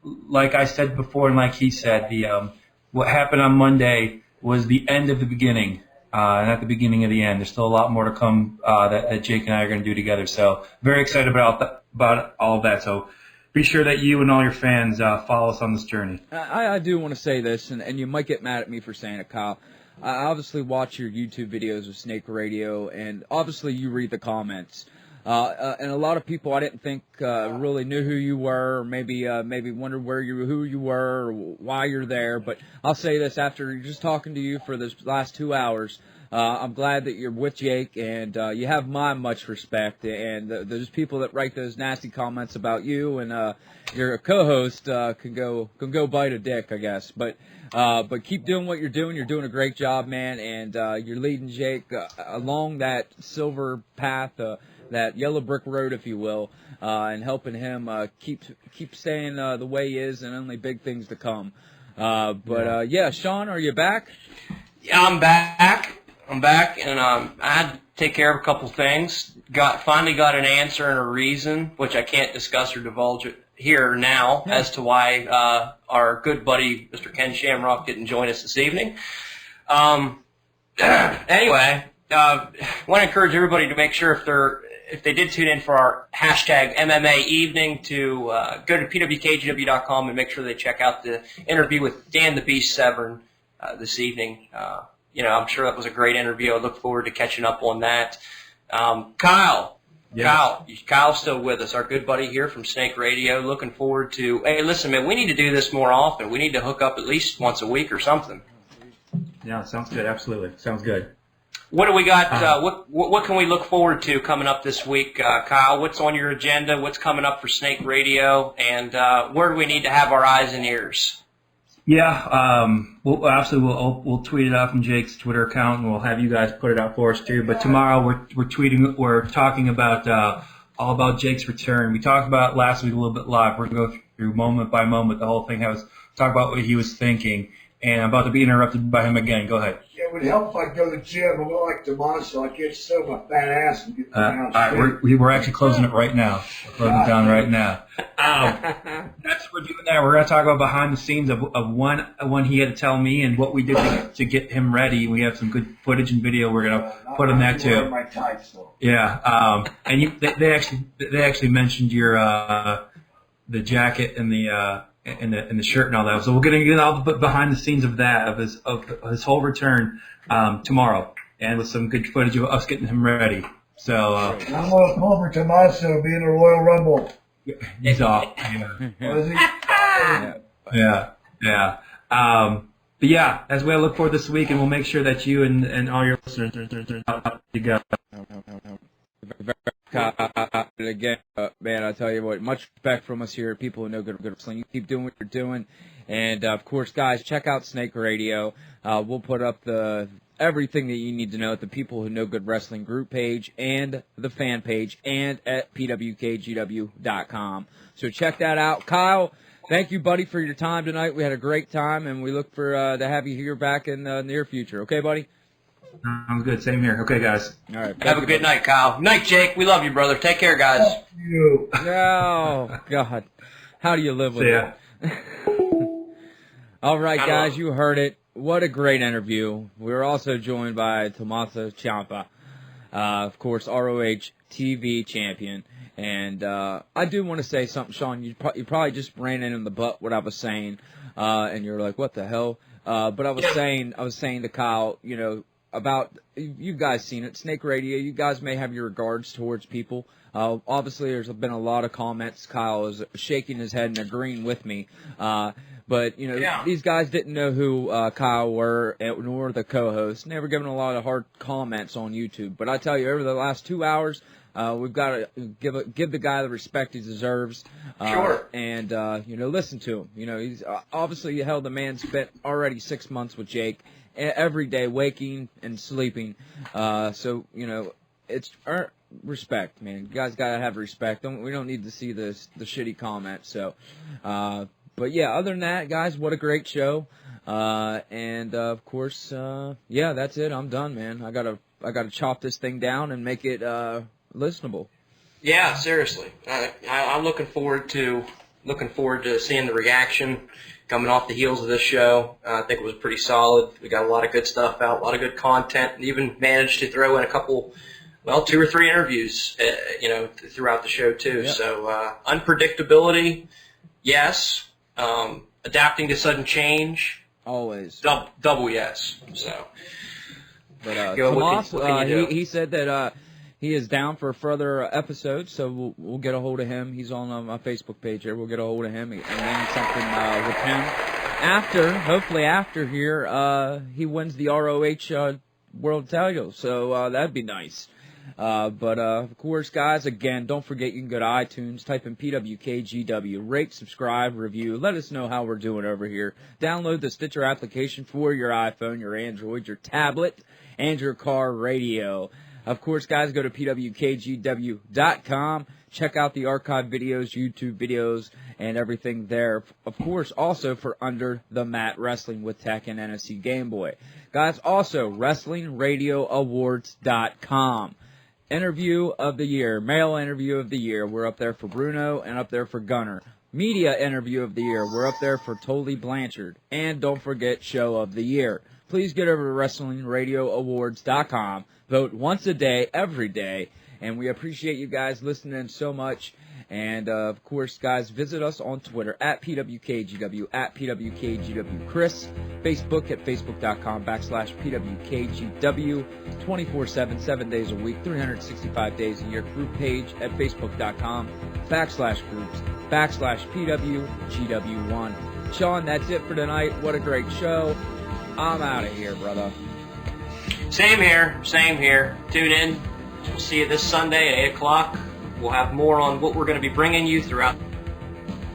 like I said before, and like he said, what happened on Monday was the end of the beginning. And not the beginning of the end. There's still a lot more to come that Jake and I are going to do together. So very excited about all of that. So be sure that you and all your fans follow us on this journey. I do want to say this, and you might get mad at me for saying it, Kyle. I obviously watch your YouTube videos of Snake Radio, and obviously you read the comments. And a lot of people I didn't think really knew who you were, or maybe wondered who you were, or why you're there. But I'll say this, after just talking to you for this last 2 hours, I'm glad that you're with Jake, and you have my much respect. And those people that write those nasty comments about you and your co-host can go bite a dick, I guess. But keep doing what you're doing. You're doing a great job, man, and you're leading Jake along that silver path. That yellow brick road, if you will, and helping him keep staying the way he is, and only big things to come. Yeah, Sean, are you back? Yeah, I'm back, and I had to take care of a couple things. Finally got an answer and a reason, which I can't discuss or divulge here now, as to why our good buddy Mr. Ken Shamrock didn't join us this evening. Anyway, want to encourage everybody to make sure if they did tune in for our hashtag MMA evening, to go to PWKGW.com and make sure they check out the interview with Dan the Beast Severn this evening. I'm sure that was a great interview. I look forward to catching up on that. Kyle. Yes. Kyle's still with us, our good buddy here from Snake Radio. Looking forward to, hey, listen, man, we need to do this more often. We need to hook up at least once a week or something. Yeah, sounds good. Absolutely. Sounds good. What do we got? What can we look forward to coming up this week, Kyle? What's on your agenda? What's coming up for Snake Radio? And where do we need to have our eyes and ears? Yeah, we'll tweet it out from Jake's Twitter account, and we'll have you guys put it out for us too. But tomorrow we're talking about all about Jake's return. We talked about it last week a little bit live. We're going to go through moment by moment the whole thing. Talk about what he was thinking, and I'm about to be interrupted by him again. Go ahead. Yeah, it would help if I go to the gym. I'm not like Tommaso. I can't sell my fat ass and get all right, we're actually closing it right now. We're closing it down right now. That's what we're doing there. We're going to talk about behind the scenes of one he had to tell me and what we did to get him ready. We have some good footage and video. We're going to put on that too. My tights, though. Yeah, and they actually mentioned your the jacket and the shirt and all that. So we're going to get all the behind the scenes of that of his whole return tomorrow, and with some good footage of us getting him ready. So I'm going to come over Tommaso be in the Royal Rumble. He's off. Yeah. Was he? Yeah. But yeah, as we look forward this week, and we'll make sure that you and all your listeners you go. Again, man, I tell you what, much respect from us here, people who know good wrestling. You keep doing what you're doing, and of course, guys, check out Snake Radio. We'll put up everything that you need to know at the People Who Know Good Wrestling group page and the fan page and at PWKGW.com. So check that out. Kyle, thank you, buddy, for your time tonight. We had a great time, and we look for to have you here back in the near future. Okay, buddy? Sounds good. Same here. Okay, guys. All right. Have a good night, Kyle. Night, Jake. We love you, brother. Take care, guys. You. Oh, God. How do you live with it? All right, guys, you heard it. What a great interview. We were also joined by Tommaso Ciampa, of course, ROH TV champion. And I do want to say something, Sean. You probably just ran in the butt what I was saying, and you're like, what the hell? But I was saying to Kyle, about, you guys seen it, Snake Radio, you guys may have your regards towards people. Obviously, there's been a lot of comments. Kyle is shaking his head and agreeing with me. But, these guys didn't know who Kyle were, nor the co-host. Never given a lot of hard comments on YouTube. But I tell you, over the last 2 hours, we've got to give the guy the respect he deserves. Sure. And, listen to him. He's obviously, the man spent already 6 months with Jake, every day waking and sleeping. So, it's respect, man. You guys got to have respect. We don't need to see the shitty comments. So, but yeah, other than that, guys, what a great show. And of course, that's it. I'm done, man. I gotta chop this thing down and make it listenable. Yeah, seriously. I'm looking forward to seeing the reaction coming off the heels of this show. I think it was pretty solid. We got a lot of good stuff out, a lot of good content, and even managed to throw in a couple, 2 or 3 interviews, throughout the show too. Yep. So unpredictability, yes. Adapting to sudden change, always. Double yes. So, but Tomas, he said that he is down for further episodes, so we'll get a hold of him. He's on my Facebook page here. We'll get a hold of him and then something with him. Hopefully after here, he wins the ROH World Title, so that'd be nice. But of course, guys, again, don't forget you can go to iTunes, type in PWKGW, rate, subscribe, review. Let us know how we're doing over here. Download the Stitcher application for your iPhone, your Android, your tablet, and your car radio. Of course, guys, go to PWKGW.com. Check out the archive videos, YouTube videos, and everything there. Of course, also for Under the Mat Wrestling with Tech and NFC Game Boy. Guys, also, WrestlingRadioAwards.com. Interview of the year, male interview of the year. We're up there for Bruno and up there for Gunner. Media interview of the year. We're up there for Tully Blanchard. And don't forget show of the year. Please get over to WrestlingRadioAwards.com. Vote once a day, every day. And we appreciate you guys listening so much. And, of course, guys, visit us on Twitter at PWKGW, at PWKGWChris, Facebook at Facebook.com/PWKGW, 24/7, 7 days a week, 365 days a year. Group page at Facebook.com/groups/PWGW1. Sean, that's it for tonight. What a great show. I'm out of here, brother. Same here. Tune in. We'll see you this Sunday at 8 o'clock. We'll have more on what we're going to be bringing you throughout